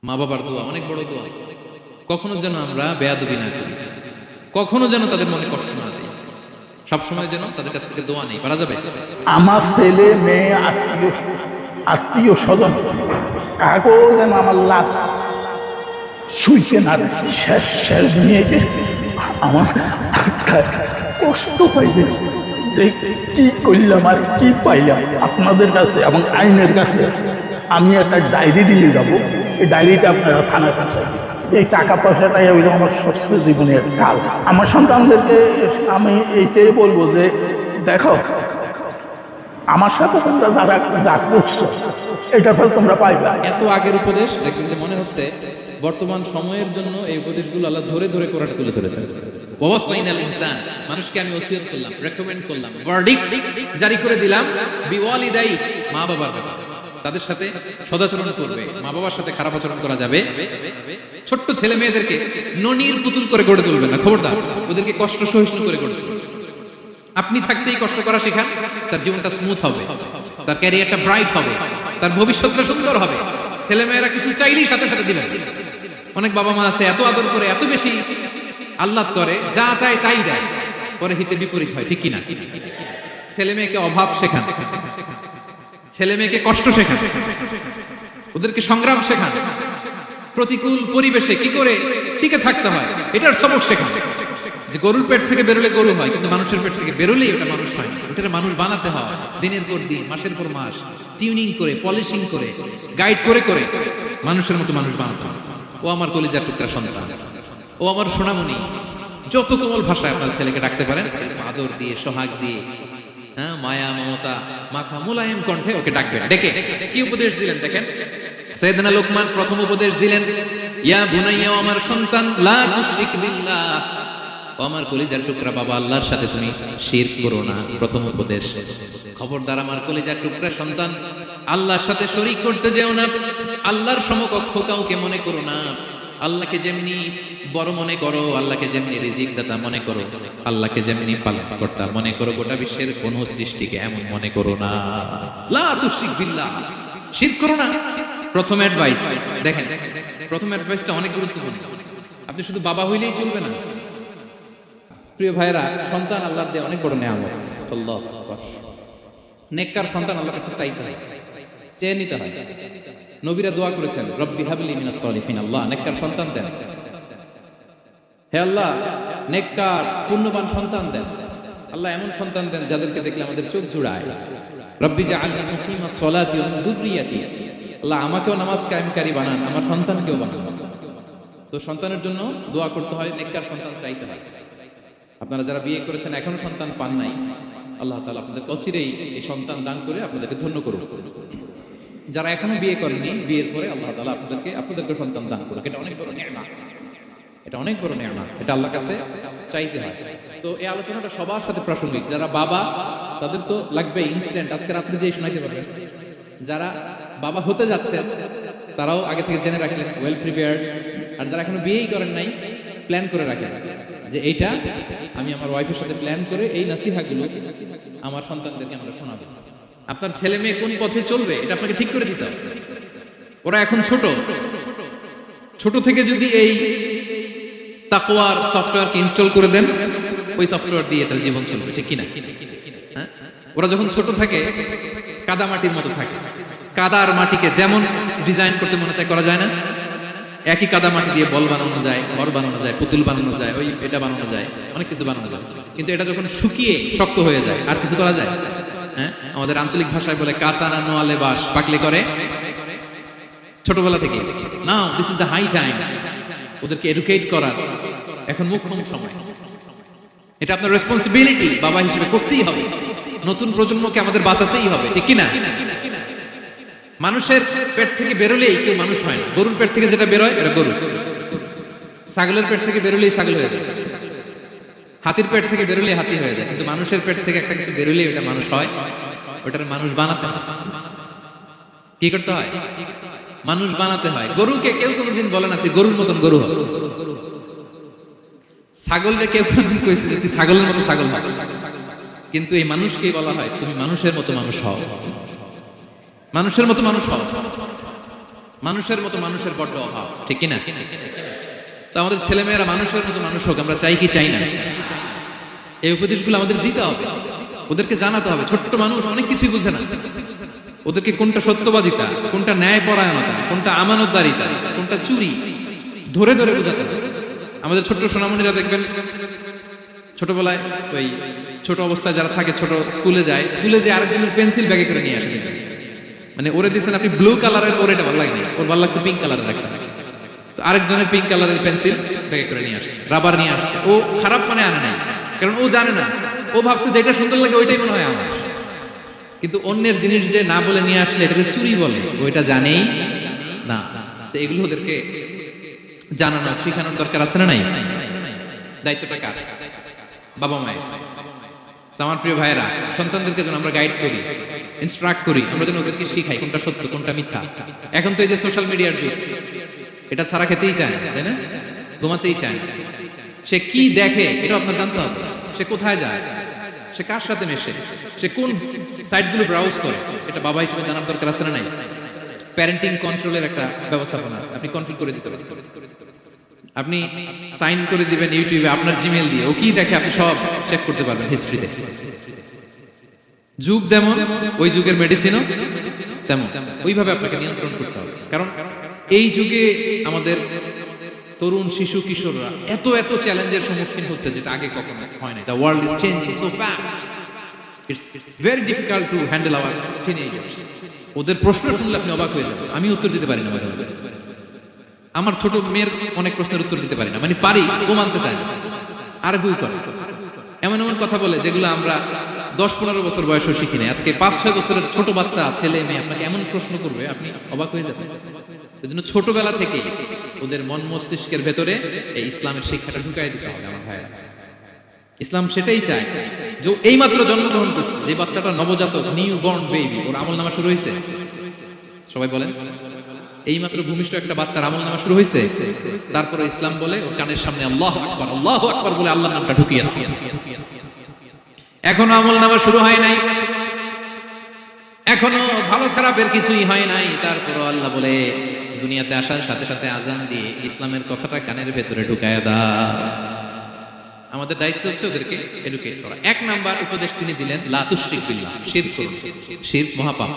মা বাবার দোয়া অনেক বড় দোয়া। কখনো যেন আমরা বেয়াদবি না করি, কখনো যেন তাদের মনে কষ্ট না দেয়, সবসময় যেন তাদের কাছ থেকে দোয়া নেই। পারা যাবে? আমার ছেলে মেয়ে আত্মীয় স্বজন কাগজ যেন আমার লাশ শুইতে না দেয়। শেষ শেষ নিয়ে আমার কষ্ট পাইবে যে কি করলাম আর কি পাইলাম। আপনাদের কাছে এবং আইনের কাছে আমি একটা ডায়েরি দিয়ে যাব, এই ডায়েরিটা আপনারা থানার কাছে, এই টাকা পয়সাটাই হইল আমার সবচেয়ে জীবনের কাল। আমার সন্তানদেরকে আমি এইটাই বলবো যে দেখো, আমার সাথে তোমরা যারা যা করছো এটার ফল তোমরা পাইবে। এত আগের উপদেশ দেখবেন যে মনে হচ্ছে বর্তমান সময়ের জন্য এই উপদেশগুলো আল্লাহ ধরে ধরে কোরআনে তুলে ধরেছেন। ওয়াসাইনাল ইনসান, মানুষকে আমি ওসিয়ত করলাম, রেকমেন্ড করলাম, ভার্ডিক্ট জারি করে দিলাম, বিওয়ালিদাই, মা বাবার ব্যাপারে তাদের সাথে সদাচরণ করবে, মা বাবার সাথে খারাপ আচরণ করা যাবে। ছোট্ট ছেলে মেয়েদেরকে ননির পুতুল করে গড়ে তুলবে না, খবরদার। ওদেরকে কষ্ট সহিষ্ণু করে গড়ে তুলবে। আপনি থাকতেই কষ্ট করা শেখান, তার জীবনটা স্মুথ হবে, তার ক্যারিয়ারটা ব্রাইট হবে, তার ভবিষ্যৎটা সুন্দর হবে। ছেলে মেয়েরা কিছু চাইলেই সাথে সাথে দিবেন। অনেক বাবা মা আছে এত আদর করে, এত বেশি আহ্লাদ করে, যা চায় তাই দেয়, পরে হিতে বিপরীত হয়, ঠিক কিনা? ছেলে মেয়েকে অভাব শেখান, ছেলে মেয়েকে কষ্ট শেখান, ওদেরকে সংগ্রাম শেখান, প্রতিকূল পরিবেশে কি করে টিকে থাকতে হয় এটার সবক শেখান। যে গরুর পেট থেকে বেরোলে গরু হয়, কিন্তু মানুষের পেট থেকে বেরোলেই ওটা মানুষ হয়। ওটা মানুষ বানাতে হয় দিনের পর দিন, মাসের পর মাস, টিউনিং করে, পলিশিং করে, গাইড করে করে মানুষের মতো মানুষ বানাতে হয়। ও আমার কলিজার টুকরা সন্তান, ও আমার সোনামণি, যত কোমল ভাষায় আপনার ছেলেকে ডাকতে পারেন, আদর দিয়ে, সোহাগ দিয়ে, হ্যাঁ, মায়া মমতা মাখা মুলায়েম কণ্ঠে ওকে ডাকবেন। ডেকে কি উপদেশ দিলেন দেখেন। সাইয়েদনা লোকমান প্রথম উপদেশ দিলেন, ইয়া বুনাইয়া, আমার সন্তান, লা তুশরিক বিল্লাহ, ও আমার কলিজার টুকরা বাবা, আল্লাহর সাথে তুমি শিরক করো না। প্রথম উপদেশ, খবরদার আমার কলিজার টুকরা সন্তান, আল্লাহর সাথে শরীক করতে যেও না, আল্লাহর সমকক্ষ কাউকে মনে করো না। আল্লাহকে যেমনি বড় মনে করো, আল্লাহকে যেমনি রিজিক দাতা মনে করো, আল্লাহকে যেমনি পালনকর্তা মনে করো, গোটা বিশ্বের কোন সৃষ্টিকে এমন মনে করো না। লা তুশরিক বিল্লাহ, শিরক করো না। প্রথম অ্যাডভাইস দেখেন, প্রথম অ্যাডভাইসটা অনেক গুরুত্বপূর্ণ। আপনি শুধু বাবা হইলেই চলবে না। প্রিয় ভাইরা, সন্তান আল্লাহর দেয়া অনেক বড় নেয়ামত। আল্লাহু আকবার। নেককার সন্তান আল্লাহর কাছে চাইতে হয়, চেয়ে নিতে হয়। নবীরা দোয়া করেছেন, রব্বি হাবলি মিনাস সলিহিন, আল্লাহ নেককার সন্তান দেন, হে আল্লাহ নেককার পুণ্যবান সন্তান দেন। আল্লাহ এমন সন্তান দেন যাদেরকে দেখলে আমাদের চোখ জুড়ায়। রব্বি জাআলনি মুকিমাস সলাতি ওয়া মিন যুররিয়াতি, আল্লাহ আমাকেও নামাজ কায়েমকারী বানান, আমার সন্তানকেও বানান। তো সন্তানের জন্য দোয়া করতে হয়, নেককার সন্তান চাইতে হয়। আপনারা যারা বিয়ে করেছেন এখনো সন্তান পান নাই, আল্লাহ তাআলা আপনাদের অচিরেই এই সন্তান দান করে আপনাদেরকে ধন্য করুন। যারা এখনো বিয়ে করেনি, বিয়ের পরে আল্লাহ তাআলা আপনাদেরকে সন্তান দান করুন। এটা অনেক বড় নেয়ামত, এটা অনেক বড় নেয়ামত, এটা আল্লাহর কাছে চাইতে হয়। তো এই আলোচনাটা সবার সাথে প্রাসঙ্গিক। যারা বাবা তাদের তো লাগবে ইনস্ট্যান্ট, আজকে রাত্রে যেই শোনাইতে পারবেন। যারা বাবা হতে যাচ্ছেন তারাও আগে থেকে জেনে রাখলেন, ওয়েল প্রিপেয়ার্ড। আর যারা এখনো বিয়েই করেন নাই, প্ল্যান করে রাখেন যে এইটা আমি আমার ওয়াইফের সাথে প্ল্যান করে এই নাসিহাগুলো আমার সন্তানদেরকে আমরা শোনাবো। আপনার ছেলে মেয়ে কোন পথে চলবে এটা আপনাকে ঠিক করে দিতে হবে। ওরা এখন ছোট, ছোট থেকে যদি এই তাকওয়ার সফটওয়্যারকে ইনস্টল করে দেন, ওই সফটওয়্যার দিয়ে তার জীবন চলবে, ঠিক কিনা? হ্যাঁ, ওরা যখন ছোট থাকে কাদা মাটির মতো থাকে। কাদার মাটিকে যেমন ডিজাইন করতে মনে চায় করা যায় না, একই কাদা মাটি দিয়ে বল বানানো যায়, ঘর বানানো যায়, পুতুল বানানো যায়, ওই এটা বানানো যায়, অনেক কিছু বানানো যায়। কিন্তু এটা যখন শুকিয়ে শক্ত হয়ে যায় আর কিছু করা যায়? হ্যাঁ, আমাদের আঞ্চলিক ভাষায় বলে কাঁচা না নোয়ালে বাস, পাকলে করে। ছোটবেলা থেকে নাও, this is the high time ওদেরকে এডুকেট করার, এখন মুখ্যম সময়। এটা আপনার রেসপন্সিবিলিটি, বাবা হিসেবে করতেই হবে। নতুন প্রজন্মকে আমাদের বাঁচাতেই হবে, ঠিক কিনা? মানুষের পেট থেকে বেরোলেই কেউ মানুষ হয় না। গরুর পেট থেকে যেটা বেরোয় এটা গরু, ছাগলের পেট থেকে বেরোলেই ছাগল হয়ে যায়, হাতির পেট থেকে বেরোলেই হাতি হয়ে যায়। কিন্তু মানুষের পেট থেকে একটা কিছু বেরোলেই ওটা মানুষ হয়। ওটার মানুষ বানাতে হয়। কি করতে হয়? মানুষ বানাতে হয়। গরুকে কেউ কোনোদিন বলে না তুই গরুর মতন গরু হ। ছাগলকে কেউ কোনোদিন কইছে যে তুই ছাগলের মতো ছাগল হ। কিন্তু এই মানুষকেই বলা হয় তুমি মানুষের মতো মানুষ হও, মানুষের মতো মানুষ হও। মানুষের মতো মানুষের বড্ড অভাব, ঠিক কি না? তো আমাদের ছেলেমেয়েরা মানুষের মতো মানুষ হোক, আমরা চাই কি চাই না? এই উপদেশগুলো আমাদের দিতে হবে, ওদেরকে জানাতে হবে। ছোট্ট মানুষ অনেক কিছুই বুঝে না, ওদেরকে কোনটা সত্যবাদিতা, কোনটা ন্যায় পরায়ণতা, কোনটা আমানতদারিতা, কোনটা চুরি ধরে ধরে বোঝাতে হবে। আমাদের ছোট্ট সোনামণিরা দেখবেন ছোটবেলায় ওই ছোট অবস্থায় যারা থাকে, ছোট স্কুলে যায়, স্কুলে যে আরেকজনের পেন্সিল ব্যাগে করে নিয়ে আসে, মানে ওরে দিচ্ছেন আপনি ব্লু কালারের, ওর এটা ভালো লাগে, ওর ভালো লাগছে পিঙ্ক কালারের একটা, তো আরেকজনের পিঙ্ক কালারের পেন্সিল ব্যাগে করে নিয়ে আসছে, রাবার নিয়ে আসছে। ও খারাপ মানে আনে নাই, কারণ ও জানে না, ও ভাবছে যেটা সুন্দর লাগে ওইটাই মনে হয় আমার। কিন্তু অন্যের জিনিস যে না বলে নিয়ে আসলে এটাকে চুরি বলে, ওইটা জানেই না। তো এগুলো ওদেরকে জানানো শেখানোর দরকার আছে না নাই? দায়িত্বটা কার? বাবা মায়ের। আমার প্রিয় ভাইয়েরা, সন্তানদেরকে যেন আমরা গাইড করি, ইনস্ট্রাক্ট করি, আমরা যেন ওদেরকে শিখাই কোনটা সত্য কোনটা মিথ্যা। এখন তো এই যে সোশ্যাল মিডিয়ার যুগ, এটা ছাড়া খেতেই চায় না, তাই না? ঘুমাতেই চায় না। সে কি দেখে এটা আপনার জানতে হবে। সে কোথায় যায়, সে কার সাথে মেশে, সে কোন সাইটগুলো ব্রাউজ করে, এটা বাবা হিসেবে জানার দরকার আছে না নাই? প্যারেন্টিং কন্ট্রোলের একটা ব্যবস্থাপনা আছে, আপনি কন্ট্রোল করে দিতে পারেন। আপনি সাইন করে দিবেন ইউটিউবে আপনার জিমেল দিয়ে, ও কি দেখে আপনি সব চেক করতে পারবেন হিস্ট্রিতে। যুগ যেমন, ওই যুগের মেডিসিনও তেমন, ওইভাবে আপনাকে নিয়ন্ত্রণ করতে হবে। কারণ এই যুগে আমাদের তরুণ শিশু কিশোররা এত এত চ্যালেঞ্জের সম্মুখীন হচ্ছে যেটা আগে কখনো হয় না। The world is changing so fast, it's very difficult to handle our teenagers. ওদের প্রশ্ন শুনলে আপনি অবাক হয়ে যাবেন। আমি উত্তর দিতে পারি না, আমার ছোট মেয়ের অনেক প্রশ্নের উত্তর দিতে পারি না, মানে পারি, ও মানতে চায় না, আর গুই করে এমন এমন কথা বলে যেগুলো আমরা 10-15 বছর বয়সও শিখি না। আজকে 5-6 বছরের ছোট বাচ্চা ছেলে মেয়ে আপনাকে এমন প্রশ্ন করবে, আপনি অবাক হয়ে যাবেন। এই জন্য ছোটবেলা থেকে ওদের মন মস্তিষ্কের ভেতরে এই ইসলামের শিক্ষাটা ঢুকাই দিতে হবে আমার ভাইয়া। ইসলাম সেটাই চায় যে এই মাত্র জন্মগ্রহণ করছে যে বাচ্চাটা, নবজাতক, নিউ বর্ন বেবি, ওর আমল নামা শুরু হয়েছে। সবাই বলেন, এই মাত্র ভূমিষ্ঠ একটা বাচ্চার আমল নামা শুরু হয়েছে। তারপরে ইসলাম বলে ওর কানের সামনে আল্লাহু আকবার, আল্লাহু আকবার বলে আল্লাহর নামটা ঢুকিয়ে দাও। এখনো আমল নামা শুরু হয় নাই, এখনো ভালো খারাপের কিছুই হয় নাই, তারপরও আল্লাহ বলে দুনিয়াতে আসার সাথে সাথে আজান দিয়ে ইসলামের কথাটা কানের ভেতরে ঢুকায় দাও। আমাদের দায়িত্ব হচ্ছে ওদেরকে এডুকেট করা। 1 নাম্বার উপদেশ তিনি দিলেন, লা তুশরিক বিল্লাহ, শিরক করুন। শিরক মহাপাপ।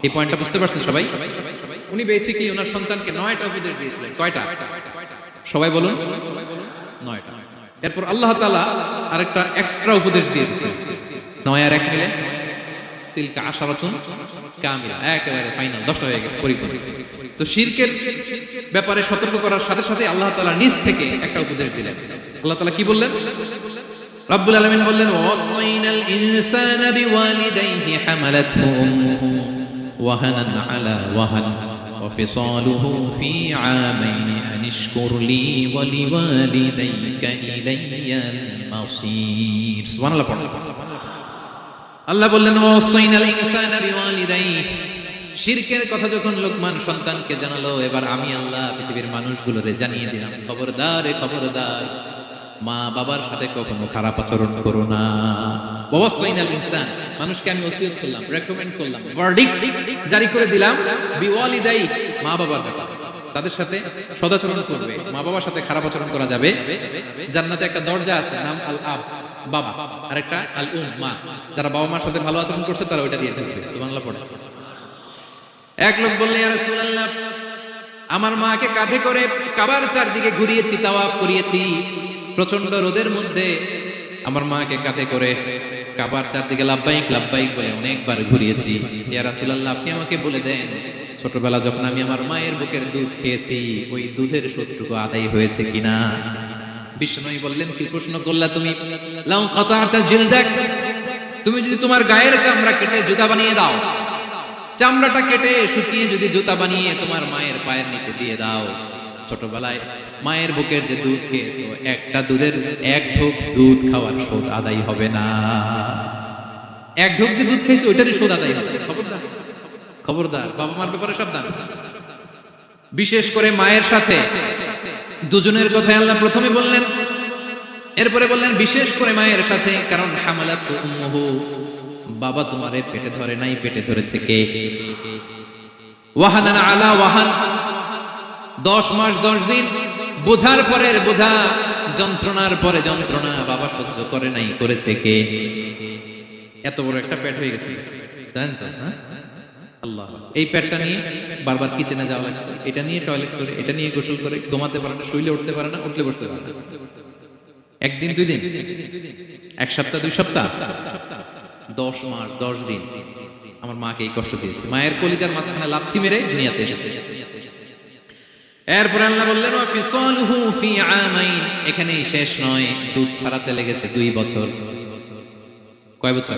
এই পয়েন্টটা বুঝতে পারছেন সবাই? উনি বেসিক্যালি ওনার সন্তানকে 9টা উপদেশ দিয়েছিলেন। কয়টা? সবাই বলুন, 9টা। এরপর আল্লাহ তাআলা আরেকটা এক্সট্রা উপদেশ দিয়ে দিয়েছেন, 9 আর 1 মিলে তিলকা আশারাতুন কামিলা, একেবারে ফাইনাল, 10টা হয়ে গেছে পরিপূর্ণ। তো শিরকের ব্যাপারে সতর্ক করার সাথে সাথে আল্লাহ তাআলা নিজ থেকে একটা উপদেশ দিলেন। আল্লাহ তাআলা কি বললেন? রব্বুল আলামিন বললেন, ওয়াসাইনাল ইনসানা বিওয়ালিদাইহি হামালাতহু উম্মুহু ওয়াহানান আলা ওয়াহান ওয়া ফিসালুহু ফি আমাইনি আনিশকুর লি ওয়া লিওয়ালিদাইকা ইলাইয়াল মাসির। সুবহানাল্লাহ পড়ুন। আল্লাহ বললেন, ওয়াসাইনাল ইনসানা বিওয়ালিদাইহি। শিরকের কথা যখন লোকমান সন্তানকে জানালো, এবার আমি আল্লাহ পৃথিবীর মানুষগুলোরে জানিয়ে দিলাম, খবরদার খবরদার, মা বাবার সাথে কখনো খারাপ আচরণ করো না। ওয়াসাইনাল ইনসান, মানুষকে আমি ওসিয়ত করলাম, রেকমেন্ড করলাম, ভার্ডিক্ট জারি করে দিলাম, বিওয়ালিদাই, মা বাবার ব্যাপারে তাদের সাথে সদাচরণ করবে। মা বাবার সাথে খারাপ আচরণ করা যাবে। জান্নাতে একটা দরজা আছে, নাম আল আব, বাবা, আর একটা আল উম, মা। যারা বাবা মার সাথে ভালো আচরণ করছে তারা ওইটা দিয়ে দিচ্ছে। সুবহানাল্লাহ পড়ে। এক লোক বললেন, ইয়া রাসূলুল্লাহ, আমার মাকে কাঁধে করে কাবার চারদিকে ঘুরিয়েছি, তাওয়াফ করিয়েছি, প্রচন্ড রোদের মধ্যে আমার মাকে কাঁধে করে কাবার চারদিকে লাব্বাইক লাব্বাইক বলে অনেকবার ঘুরিয়েছি। ইয়া রাসূলুল্লাহ, আপনি আমাকে বলে দেন, ছোটবেলা যখন আমি আমার মায়ের বুকের দুধ খেয়েছি, ওই দুধের শতটুকু আদায় হয়েছে কিনা? বিষ্ণু বললেন, কি প্রশ্ন করলা তুমি? লাউ কাতা'তা জিলদাক, তুমি যদি তোমার গায়ের চামড়া কেটে জুতা বানিয়ে দাও, চামড়াটা কেটে শুকিয়ে যদি জুতা বানিয়ে তোমার মায়ের পায়ের নিচে দিয়ে দাও, ছোটবেলায় মায়ের বুকের যে দুধ খেয়েছো, একটা দুধের 1 ঢোক দুধ খাওয়ার শোধ আদায় হবে না। 1 ঢোক যে দুধ খেয়েছো ওইটারই শোধ আদায় হবে। খবরদার খবরদার, বাবা মার ব্যাপারে সাবধান। বিশেষ করে মায়ের সাথে দুজনের কথা আল্লাহ প্রথমে বললেন, এরপরে বললেন বিশেষ করে মায়ের সাথে, কারণ হামালাতু উম্মুহু, বাবা তোমারে পেটে ধরে নাই, পেটে ধরেছে কে? ওয়াহানান আলা ওয়াহান, 10 মাস 10 দিন বোঝার পরের বোঝা, যন্ত্রণার পরে যন্ত্রণা বাবা সহ্য করে নাই, করেছে কে? এত বড় একটা পেট হয়ে গেছে, জানেন তো? আল্লাহ, এই পেটটা নিয়ে বারবার কিচেনে যাওয়া লাগছে, এটা নিয়ে টয়লেট করে, এটা নিয়ে গোসল করে, ঘুমাতে পারে না, শুইলে উঠতে পারে না, উঠলে বসতে পারে না। একদিন 2 দিন, 1 সপ্তাহ 2 সপ্তাহ, 10 মাস 10 দিন আমার মাকে এই কষ্ট দিয়েছে। মায়ের কলিজার মাঝখানে লাথি মেরে দুনিয়াতে এসেছে। এরপর আল্লাহ বললেন ওয়া ফিসালুহু ফি আমাইন, এখানেই শেষ নয়, দুধ ছাড়াতে লেগেছে 2 বছর। কয় বছর?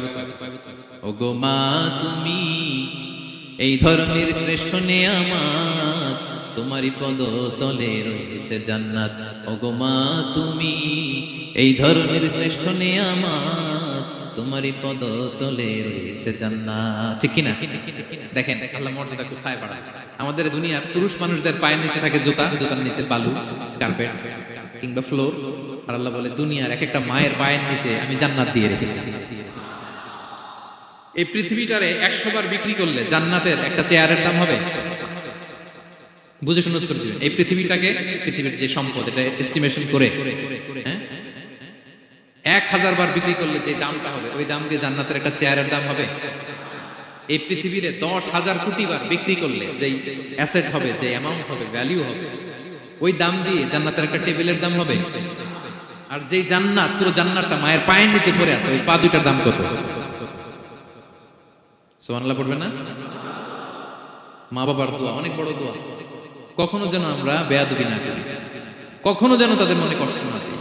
ওগো মা তুমি এই ধরনের শ্রেষ্ঠ নেয়ামত, তোমারই পদতলে রয়েছে জান্নাত। ওগো মা তুমি এই ধরনের শ্রেষ্ঠ নেয়ামত, তোমারই পদতলে রয়েছে জান্নাত। ঠিক কি না? দেখেন আল্লাহ মর্যাদা কোথায় বাড়ায়। আমাদের দুনিয়ার পুরুষ মানুষদের পায়ের নিচে থাকে জুতা, জুতার নিচে বালু, কার্পেট কিংবা ফ্লোর। আর আল্লাহ বলে দুনিয়ার এক একটা মায়ের পায়ের নিচে আমি জান্নাত দিয়ে রেখেছি। এই পৃথিবীটারে 100 বার বিক্রি করলে জান্নাতের একটা চেয়ারের দাম হবে? বুঝে শুনে উত্তর দিবেন। এই পৃথিবীটাকে, পৃথিবীর যে সম্পদ, এটা এস্টিমেশন করে 1000 বার বিক্রি করলে যে দামটা হবে, ওই দাম দিয়ে জান্নাতের একটা চেয়ারের দাম হবে? এই পৃথিবীরে 10,000 কোটি বার বিক্রি করলে যে অ্যাসেট হবে, যে অ্যামাউন্ট হবে, ভ্যালু হবে, ওই দাম দিয়ে জান্নাতের একটা টেবিলের দাম হবে? আর যেই জান্নাত, পুরো জান্নাতটা মায়ের পায়ের নিচে পড়ে আছে, ওই পা দুইটার দাম কত? সুবহানাল্লাহ পড়বেন না? মা বাবার দোয়া অনেক বড় দোয়া। কখনো যেন আমরা বেয়াদবি না করি, কখনো যেন তাদের মনে কষ্ট না দিই,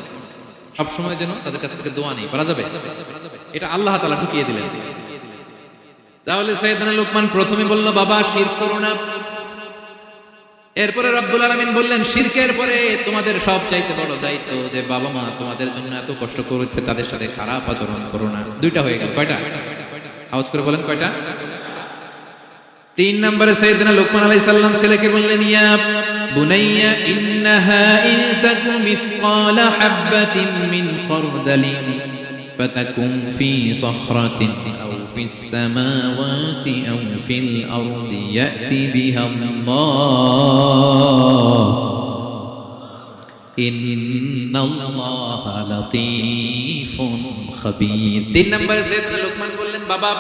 সবসময় যেন তাদের কাছ থেকে দোয়া নেই। করা যাবে? এটা আল্লাহ তাআলা ঢুকিয়ে দিলেন। তাহলে সাইয়েদনা লোকমান প্রথমে বলল বাবা শিরক করো না। এরপরে রব্বুল আলামিন বললেন শিরকের পরে তোমাদের সবচাইতে বড় দায়িত্ব যে বাবা মা তোমাদের জন্য এত কষ্ট করেছে, তাদের সাথে খারাপ আচরণ করো না। 2টা হয়ে গেল। কয়টা? আওয়াজ করে বলেন কয়টা? 3 নম্বরে সাইয়েদনা লোকমান আলাইহিস সালাম ছেলেকে বললেন ইয়া বুনাইয়া ইন্নাহা ইন তাকু মিসকালা হাববাতিন মিন খারদালিন ফাতাকুম ফি সাখরাতিন আও ফিস সামাওয়াতি আও ফিল আরদি ইয়াতি বিহা আল্লাহ ইন্নাল্লাহা লাতীফুন খাবীর। 3 নম্বরে সাইয়েদনা লোকমান বললেন বাবা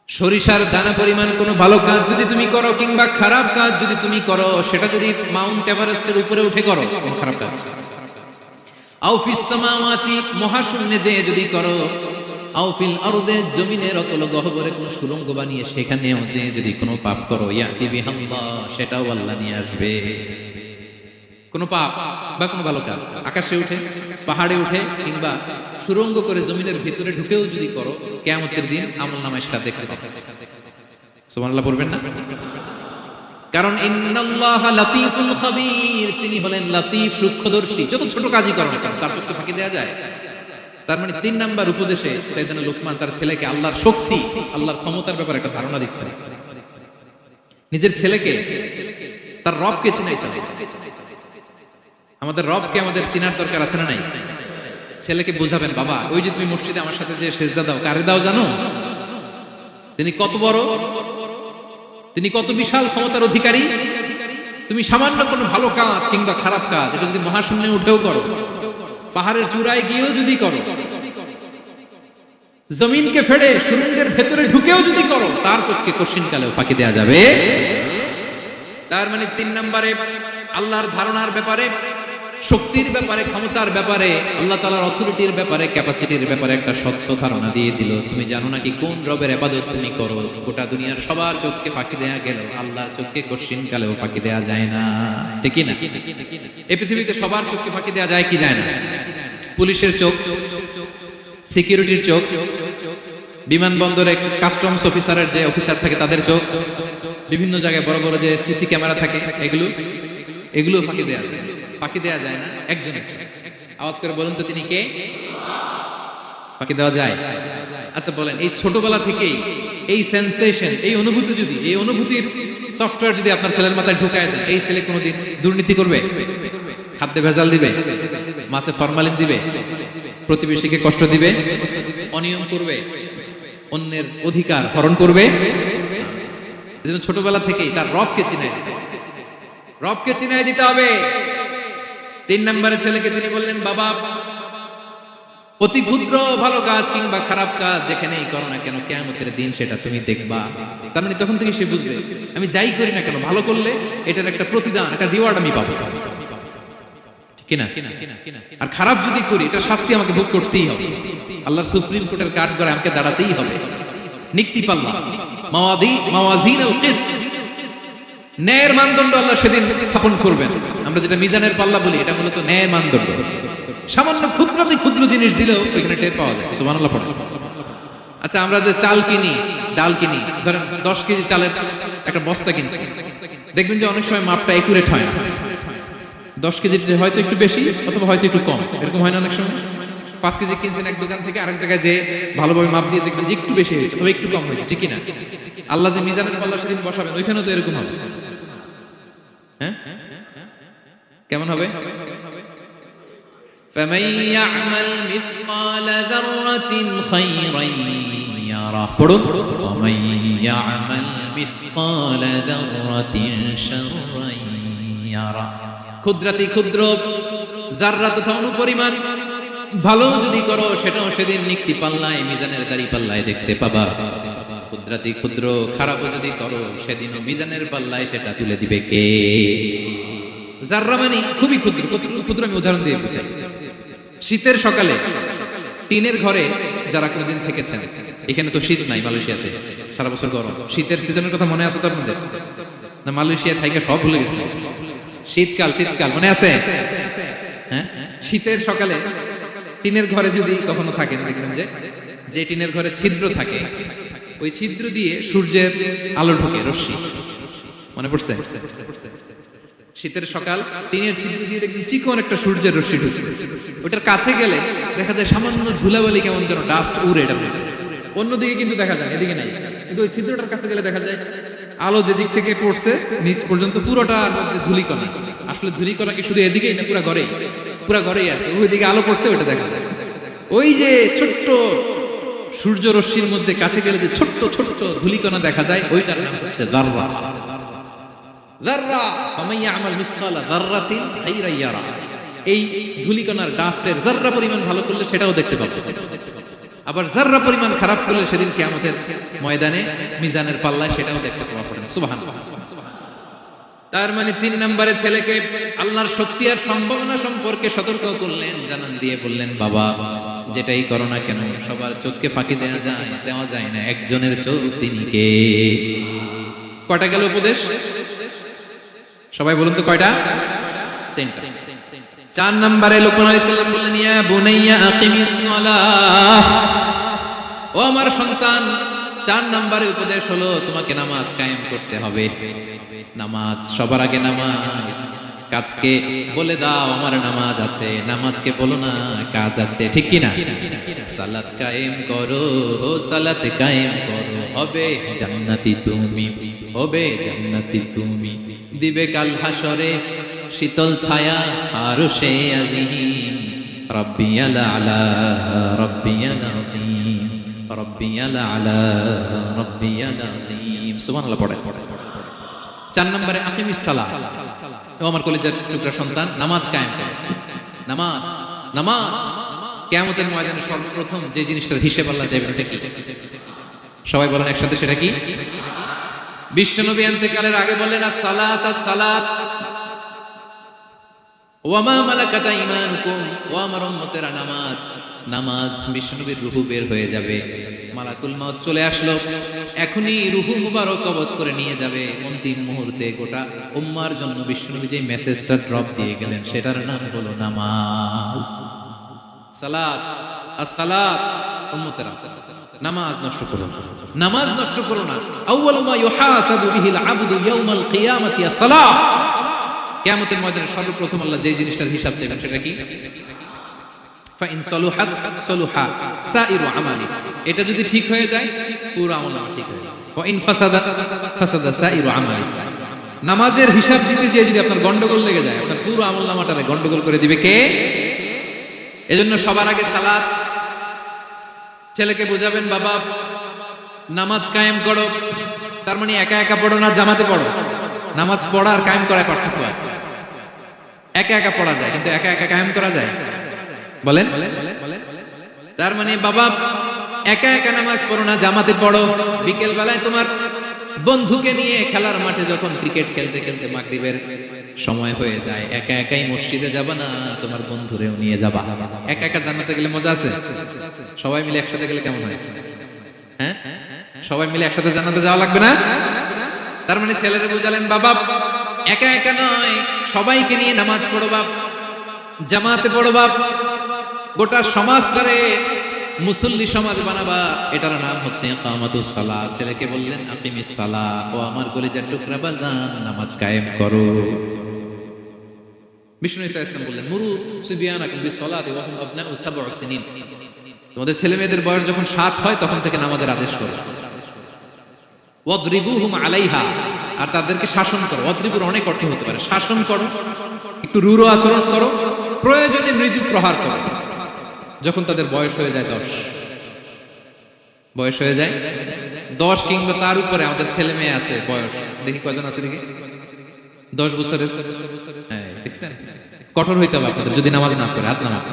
সরিষার দানা পরিমাণ কোনো ভালো কাজ যদি তুমি করো কিংবা খারাপ কাজ যদি তুমি করো, সেটা যদি মাউন্ট এভারেস্টের উপরে উঠে করো, কোন খারাপ কাজ, আও ফিস সামাওয়াতি মহাশূন্যে যেয়ে যদি করো, আও ফিল আরদে জমিনের অতল গহ্বরে কোনো সুড়ঙ্গ বানিয়ে সেখানেও যেয়ে যদি কোনো পাপ করো, ইয়াতি বিহাল্লাহ সেটাও আল্লাহ নিয়ে আসবে। কোনো পাপ বা কোনো ভালো কাজ আকাশে উঠে, পাহাড়ে উঠে কিংবা সুড়ঙ্গ করে জমিনের ভিতরে ঢুকেও যদি করো, কিয়ামতের দিন আমলনামায় সেটা দেখতে পাবে। সুবহানাল্লাহ পড়বেন না? কারণ ইন্নাল্লাহা লাতীফুল খাবীর, তিনি হলেন লাতীফ সূক্ষ্মদর্শী। যত ছোট কাজই করো না কেন তার চোখে ফাঁকি দেওয়া যায়। তার মানে 3 নাম্বার উপদেশে সাইয়েদনা লোকমান তার ছেলেকে আল্লাহর শক্তি, আল্লাহর ক্ষমতার ব্যাপারে একটা ধারণা দিচ্ছেন। নিজের ছেলেকে তার রবকে চিনাই চায়। আমাদের রবকে আমাদের চিনার দরকার আছে না নাই? ছেলেকে বোঝাবেন বাবা ওই যে তুমি মসজিদে আমার সাথে যে সেজদা দাও, কারে দাও জানো? তিনি কত বড়, তিনি কত বিশাল ক্ষমতার অধিকারী। তুমি সামান্য কোনো ভালো কাজ কিংবা খারাপ কাজ এটা যদি মহাশূন্যে উঠেও করো, পাহাড়ের চূড়ায় গিয়েও যদি করো, জমিনকে ফেড়ে সুড়ঙ্গের ভেতরে ঢুকেও যদি করো, তার চোখকে কশিনকালেও ফাঁকি দেয়া যাবে। তার মানে 3 নম্বরে আল্লাহর ধারণার ব্যাপারে, শক্তির ব্যাপারে, ক্ষমতার ব্যাপারে, আল্লাহ তাআলার অথরিটির ব্যাপারে, ক্যাপাসিটির ব্যাপারে একটা স্বচ্ছ ধারণা দিয়ে দিল। তুমি জানো নাকি কোন রবের ইবাদত তুমি করো? গোটা দুনিয়ার সবার চোখকে ফাঁকি দেয়া গেল, আল্লাহর চোখকে কশিনকালেও ফাঁকি দেয়া যায় না। ঠিক কি না? এই পৃথিবীতে সবার চোখকে ফাঁকি দেয়া যায় কি যায় না? পুলিশের চোখ, সিকিউরিটির চোখ, বিমানবন্দরে কাস্টমস অফিসারের যে অফিসার থাকে তাদের চোখ, বিভিন্ন জায়গায় বড় বড় যে সিসি ক্যামেরা থাকে, এগুলো ফাঁকি দেয়া যায়। ফাঁকি দেয়া যায় না একজনের। আওয়াজ করে বলুন তো তিনি কে? ফাঁকি দেওয়া যায়? আচ্ছা বলেন, এই ছোটবেলা থেকেই এই সেন্সেশন, এই অনুভূতি যদি, এই অনুভূতির সফটওয়্যার যদি আপনার ছেলের মাথায় ঢুকায় দেন, এই ছেলে কোনোদিন দুর্নীতি করবে? খাদ্যে ভেজাল দিবে? মাছে ফরমালিন দিবে? প্রতিবেশীকে কষ্ট দিবে? অনিয়ম করবে? অন্যের অধিকার হরণ করবে? এজন্য ছোটবেলা থেকেই তার রবকে চিনাই দিতে হবে। রবকে চিনাই দিতে হবে। 3 নম্বরে ছেলেকে তিনি বললেন, বাবা অতি ক্ষুদ্র ভালো কাজ কিংবা খারাপ কাজ যেখানেই করো না কেন কিয়ামতের দিন সেটা তুমি দেখবা। তার মানে তখন থেকে সে বুঝবে আমি যাই করি না কেন ভালো করলে এটার একটা প্রতিদান, একটা রিওয়ার্ড আমি পাবো, কিনা? আর খারাপ যদি করি এটা শাস্তি আমাকে ভোগ করতেই হবে। আল্লাহর সুপ্রিম কোর্টের কাঠ করে আমাকে দাঁড়াতেই হবে। নিক্তি পাল্লা মাওয়াজিনুল কিসত, ন্যায়ের মানদণ্ড আল্লাহ সেদিন স্থাপন করবেন। আমরা যেটা মিজানের পাল্লা বলি এটা মূলত ন্যায়ের মানদণ্ড। সামান্য ক্ষুদ্রাতি ক্ষুদ্র জিনিস দিলেও ওইখানে টের পাওয়া যায়। সুবহানাল্লাহ পড়ে। আচ্ছা আমরা যে চাল কিনি, ডাল কিনি, ধরেন 10 কেজি চালের একটা বস্তা কিনছি, দেখবেন যে অনেক সময় মাপটা একুরেট হয় না। 10 কেজির যে হয়তো একটু বেশি অথবা হয়তো একটু কম, এরকম হয় না অনেক সময়। 5 কেজি কিনছেন এক দোকান থেকে, আরেক জায়গায় যে ভালোভাবে মাপ দিয়ে দেখবেন যে একটু বেশি হয়েছে তবে একটু কম হয়েছে, ঠিক না? আল্লাহ যে মিজানের পাল্লা সেদিন বসাবেন ওইখানেও তো এরকম হবে। হ্যাঁ, কেমন হবে? فمن يعمل مثقال ذرة خيرا يره পড়ুন, ومن يعمل مثقال ذرة شرا يره। ক্ষুদ্রাতি ক্ষুদ্র যাররা তথা অনুপরিমাণ ভালো যদি করো সেটাও সেদিন নিক্তি পাল্লায় মিজানের দাড়ি পাল্লায় দেখতে পাবা। ক্ষুদ্রাতি ক্ষুদ্র খারাপ যদি করো সেদিনও মিজানের পাল্লায় সেটা তুলে দিবে কে? যাররা মানে খুবই ক্ষুদ্র। ক্ষুদ্র আমি উদাহরণ দিয়ে বুঝাই। শীতের সকালে টিনের ঘরে যারা কোনদিন থেকেছেন, এখানে তো শীত নাই, মালয়েশিয়াতে সারা বছর গরম। শীতের সিজনের কথা মনে আছে তো আপনাদের? না মালয়েশিয়া থেকে সব ভুলে গেছে? শীতকাল মনে আছে? হ্যাঁ, শীতের সকালে টিনের ঘরে যদি কখনো থাকেন দেখবেন যে টিনের ঘরে ছিদ্র থাকে, ওই ছিদ্র দিয়ে সূর্যের আলো ঢোকে, রশ্মি। মনে পড়ছে? শীতের সকাল টিনের ছিদ্র দিয়ে দেখবেন চিকন একটা সূর্যের রশ্মি ঢুকছে। ওটার কাছে গেলে দেখা যায় সামান্য ধুলাবালি কেমন যেন ডাস্ট উড়ে এটা। অন্যদিকে কিন্তু দেখা যায়, এদিকে নাই, কিন্তু ওই ছিদ্রটার কাছে গেলে দেখা যায় আলো যেদিক থেকে পড়ছে নিচ পর্যন্ত পুরোটার মধ্যে ধূলিকণা। আসলে ধূলিকণা কি শুধু এদিকেই না, পুরা ঘরেই আছে। ওইদিকে আলো পড়ছে ওইটা দেখা যায়। ওই যে ছোট্ট সূর্য রশ্মির মধ্যে কাছে গেলে যে ছোট্ট ছোট্ট ধূলিকণা দেখা যায় ওইটার নাম হচ্ছে যাররা। যাররা ফামান ইয়ামাল মিসকালা যাররাতিন খাইরান ইয়ারা। এই ধূলিকণার ডাস্টের যাররা পরিমাণ ভালো করলে সেটাও দেখতে পাবো, আবার যাররা পরিমাণ খারাপ করলে সেদিন কিয়ামতের ময়দানে মিজানের পাল্লায় সেটাও দেখতে পাওয়া পড়ে। সুবহানাল্লাহ। তার মানে 3 নম্বরে ছেলেকে আল্লাহর শক্তি আর সম্ভাবনা সম্পর্কে সতর্ক করলেন, জানান দিয়ে বললেন, বাবা যেটাই করো না কেন সবার চোখকে ফাঁকি দেওয়া যায় না, একজনের চোখ তিনি কে? কয়টা গেল উপদেশ? সবাই বলুন তো কয়টা? 3টা। 4 নম্বরে লোকমান আলাইহিস সালাম বললেন, ইয়া বুনাইয়া আকিমিস সালাহ, ও আমার সন্তান, 4 নম্বরে উপদেশ হলো তোমাকে নামাজ কায়েম করতে হবে। নামাজ সবার আগে নামাজ। কাজকে বলে দাও আমার নামাজ আছে, নামাজকে বলো না কাজ আছে, ঠিক কি না? সালাত কায়েম করো, সালাত কায়েম করো, হবে জান্নাতি তুমি, হবে জান্নাতি তুমি, দিবে কাল হাসরে শীতল ছায়া আরশে আজিম, রাব্বিয়াল আলা রাব্বিয়াল আযীম, রাব্বিয়াল আলা রাব্বিয়াল আযীম। সুবহানাল্লাহ পড়ে। 4 নম্বরে আকিমিস সালাহ, ও আমার কলিজার টুকরা সন্তান, নামাজ কায়েম করো। নামাজ কিয়ামতের ময়দানে সর্বপ্রথম যে জিনিসটার হিসেব আল্লাহ চাইবেন এটা কি? সবাই বলেন একসাথে, সেটা কি? বিশ্বনবী ইন্তেকালের আগে বললেন, as-সালাত as-সালাত ওয়া মা মালাকাত আইমানুকুম, ও আমার উম্মতেরা নামাজ। বিশ্বনবীর রূহ বের হয়ে যাবে, মালাকুল মউত চলে আসলো, এখনই রূহ মুবারক কবজ করে নিয়ে যাবে। অন্তিম মুহূর্তে গোটা উম্মার জন্য বিশ্বনবী যে মেসেজটা ড্রপ দিয়ে গেলেন সেটার নাম হলো নামাজ। সালাত as-সালাত, উম্মতেরা নামাজ নষ্ট করো না, নামাজ নষ্ট করো না। আউয়ালু মা ইউহাসাবু বিহিল আবদু ইয়াউমাল কিয়ামাতি as-সালাত। কিয়ামতের ময়দানে সর্বপ্রথম আল্লাহ যে জিনিসটার হিসাব চাইবেন সেটা কি? ফাইন সলুহাত সলুহা সাইরু আমালি, এটা যদি ঠিক হয়ে যায় পুরো আমলনামা ঠিক হয়ে যায়। ওয়া ইন ফাসাদাত ফাসাদা সাইরু আমালি, নামাজের হিসাব দিতে যে যদি আপনার গন্ডগোল লেগে যায় আপনার পুরো আমলনামাটারে গন্ডগোল করে দিবে কে? এজন্য সবার আগে সালাত। ছেলেকে বুঝাবেন, বাবা নামাজ কায়েম করো, তার মানে একা একা পড়ো না জামাতে পড়ো? নামাজ পড়া আর কায়েম করার পার্থক্য আছে। একা একা পড়া যায়, কিন্তু একা একা কায়েম করা যায়? বলেন। তার মানে বাবা, একা একা নামাজ পড়ো না, জামাতে পড়ো। বিকেল বেলায় তোমার বন্ধুকে নিয়ে খেলার মাঠে যখন ক্রিকেট খেলতে খেলতে মাগরিবের সময় হয়ে যায়, একা একাই মসজিদে যাবা না, তোমার বন্ধুরেও নিয়ে যাবা। একা একা জান্নাতে গেলে মজা আছে? সবাই মিলে একসাথে গেলে কেমন হয়? হ্যাঁ, সবাই মিলে একসাথে জান্নাতে যাওয়া লাগবে না? তার মানে ছেলেরা বুঝালেন, বাবা একা একা নয়, সবাইকে নিয়ে নামাজ পড়ো বাপ, জামাতে পড়ো বাপ। গোটা সমাজটারে মুসল্লি সমাজ বানাবা, এটার নাম হচ্ছে ইকামাতুস সালাত। ছেলেকে বললেন আকিমিস সালাহ, ও আমার কলিজার টুকরা বাজান, নামাজ কায়েম করো। বিষ্ণু ঈসা ইসলাম বললেন, মুরু সিবিয়ানাকুম বিসসালাতি ওয়া হুম আবনাউ সাবউ সিনিন, তোমাদের ছেলে মেয়েদের বয়স যখন 7 হয় তখন থেকে নামাজের আদেশ করো। ওয়াদরিবুহুম আলাইহা, আর তাদেরকে শাসন করো। ওয়াদরিবুর অনেক অর্থ হতে পারে, শাসন করো, একটু রূঢ় আচরণ করো, প্রয়োজনে মৃদু প্রহার করো। যখন তাদের বয়স হয়ে যায় 10, বয়স হয়ে যায় 10 কিংবা তার উপরে, আমাদের ছেলে মেয়ে আছে বয়স, দেখি কয়জন আছে দেখি, 10 বছরের। হ্যাঁ, দেখছেন, কঠোর হইতে হবে আপনাদের যদি নামাজ না পড়ে, হাত নামাজ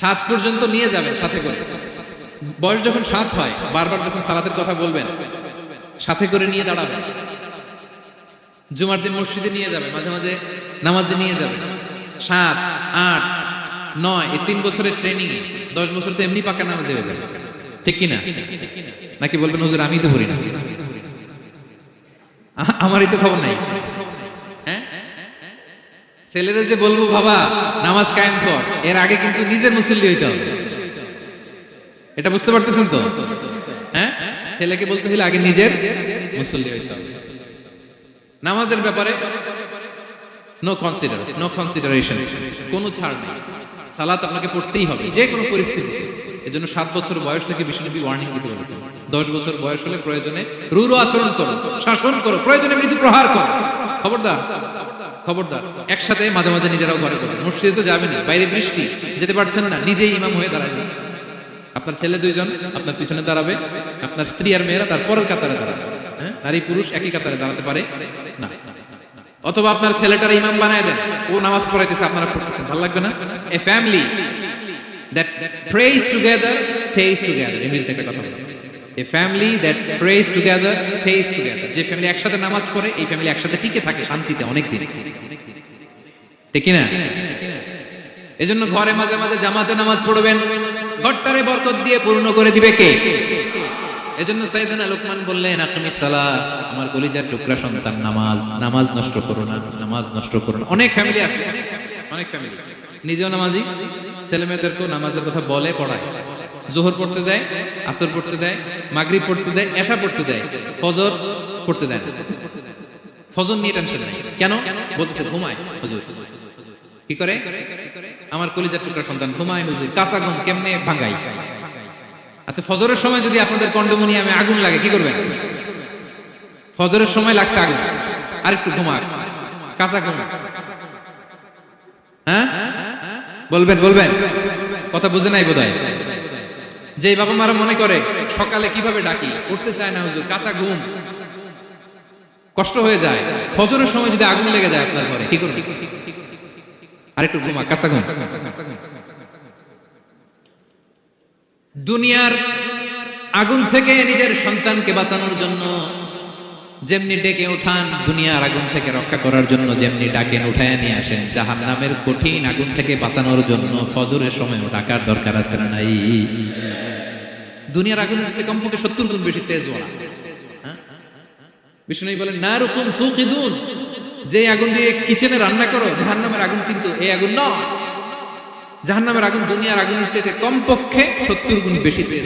7 পর্যন্ত নিয়ে যাবেন সাথে করে। বয়স যখন 7 হয়, বারবার যখন সালাতের কথা বলবেন, সাথে করে নিয়ে দাঁড়াবেন। জুমার দিন মসজিদে নিয়ে যাবে, মাঝে মাঝে নামাজে নিয়ে যাবে। 7, 8, 9 এই 3 বছরের ট্রেনিং, 10 বছর তো এমনি পাকা নামাজে হয়ে যাবে, ঠিক কিনা? নাকি বলবেন হুজুর আমি তো পড়ি না, আমারই তো খবর নাই। হ্যাঁ, ছেলেরা যে বলবো বাবা নামাজ কায়েম কর, এর আগে কিন্তু নিজের মুসল্লি হইতে হবে। এটা বুঝতে পারতেছেন তো? হ্যাঁ, ছেলেকে বলতে হলে আগে নিজের মুসল্লি হইতে হবে। নামাজের ব্যাপারে নো কনসিডারেশন, কোনো ছাড় নেই। সালাত আপনাকে পড়তেই হবে যে কোনো পরিস্থিতি। এজন্য 7 বছর বয়স থেকে বিশ্বনবী ওয়ার্নিং দিতে বলেছেন, 10 বছর বয়স হলে প্রয়োজনে রূঢ় আচরণ করো, শাসন করো, প্রয়োজনে মৃদু প্রহার করো। খবরদার, খবরদার। একসাথে মাঝে মাঝে নিজেরাও ঘরে করো। মসজিদে তো যাবে না, বাইরে বৃষ্টি, যেতে পারছেন না, নিজেই ইমাম হয়ে দাঁড়াবে। আপনার ছেলে 2জন আপনার পিছনে দাঁড়াবে, আপনার স্ত্রী আর মেয়েরা তার পরের কাতারে দাঁড়াবে। হ্যাঁ, নারী পুরুষ একই কাতারে দাঁড়াতে পারে না। অথবা আপনার ছেলেটার ইমাম বানায় দেন, ও নামাজ পড়াইতেছে, আপনারা পড়তেছেন, ভালো লাগবে না? এ family that prays together stays together, ইংরেজিতে একটা কথা বলে, এ family that prays together stays together। যে ফ্যামিলি একসাথে নামাজ পড়ে, এই ফ্যামিলি একসাথে টিকে থাকে শান্তিতে অনেক দিন, ঠিক কি না? এজন্য ঘরে মাঝে মাঝে জামাতে নামাজ পড়বেন, ঘরটারে বরকত দিয়ে পূর্ণ করে দিবে কে? এজন্য সাইয়েদনা লুকমান বললেন আকিমিস সালাত, আমার কলিজার টুকরা সন্তান, নামাজ নষ্ট করো না, নামাজ নষ্ট করো না। অনেক ফ্যামিলি আছে, অনেক ফ্যামিলি নিজেও নামাজি, ছেলে মেয়েদেরকেও নামাজের কথা বলে, পড়ায়। জোহর পড়তে দেয়, আসর পড়তে দেয়, মাগরিব পড়তে দেয়, এশা পড়তে দেয়, ফজর পড়তে দেয়। ফজর নিয়ে টেনশন নাই, কেন? বলতেছে ঘুমায় হুজুর। কি করে? আমার কলিজার টুকরা সন্তান ঘুমায় হুজুর, কাঁচা ঘুম কেমনে ভাঙাই? আচ্ছা, ফজরের সময় যদি আপনাদের কন্ডোমিনিয়ামে আগুন লাগে কি করবেন? ফজরের সময় লাগছে আগুন, আরেকটু ঘুমাক, কাঁচা ঘুম। হ্যাঁ, বলবেন কথা বুঝে নাই বোধহয়। যে বাবা মারা মনে করে সকালে কিভাবে ডাকি, উঠতে চায় না হুজুর, কাঁচা ঘুম, কষ্ট হয়ে যায়। ফজরের সময় যদি আগুন লেগে যায় আপনার ঘরে কি করবেন? আরেকটু ঘুমাক, কাঁচা ঘুম। দুনিয়ার আগুন থেকে নিজের সন্তানকে বাঁচানোর জন্য যেমনি ডেকে উঠান, দুনিয়ার আগুন থেকে রক্ষা করার জন্য যেমনি ডাকেন, উঠায় নিয়ে আসেন। জাহান্নামের কঠিন আগুন থেকে বাঁচানোর জন্য ফজরের সময়ও ডাকার দরকার আছে না নাই? দুনিয়ার আগুন হচ্ছে কমপক্ষে 70 গুণ বেশি তেজওয়ালা। বিষ্ণু বলেন নারুকুম তুকিদুন, যে আগুন দিয়ে কিচেনে রান্না করো, জাহান্নামের আগুন কিন্তু এই আগুন নয়। জাহান্নামের আগুন দুনিয়ার আগুনের চাইতে কমপক্ষে 70 গুণ বেশি তেজ।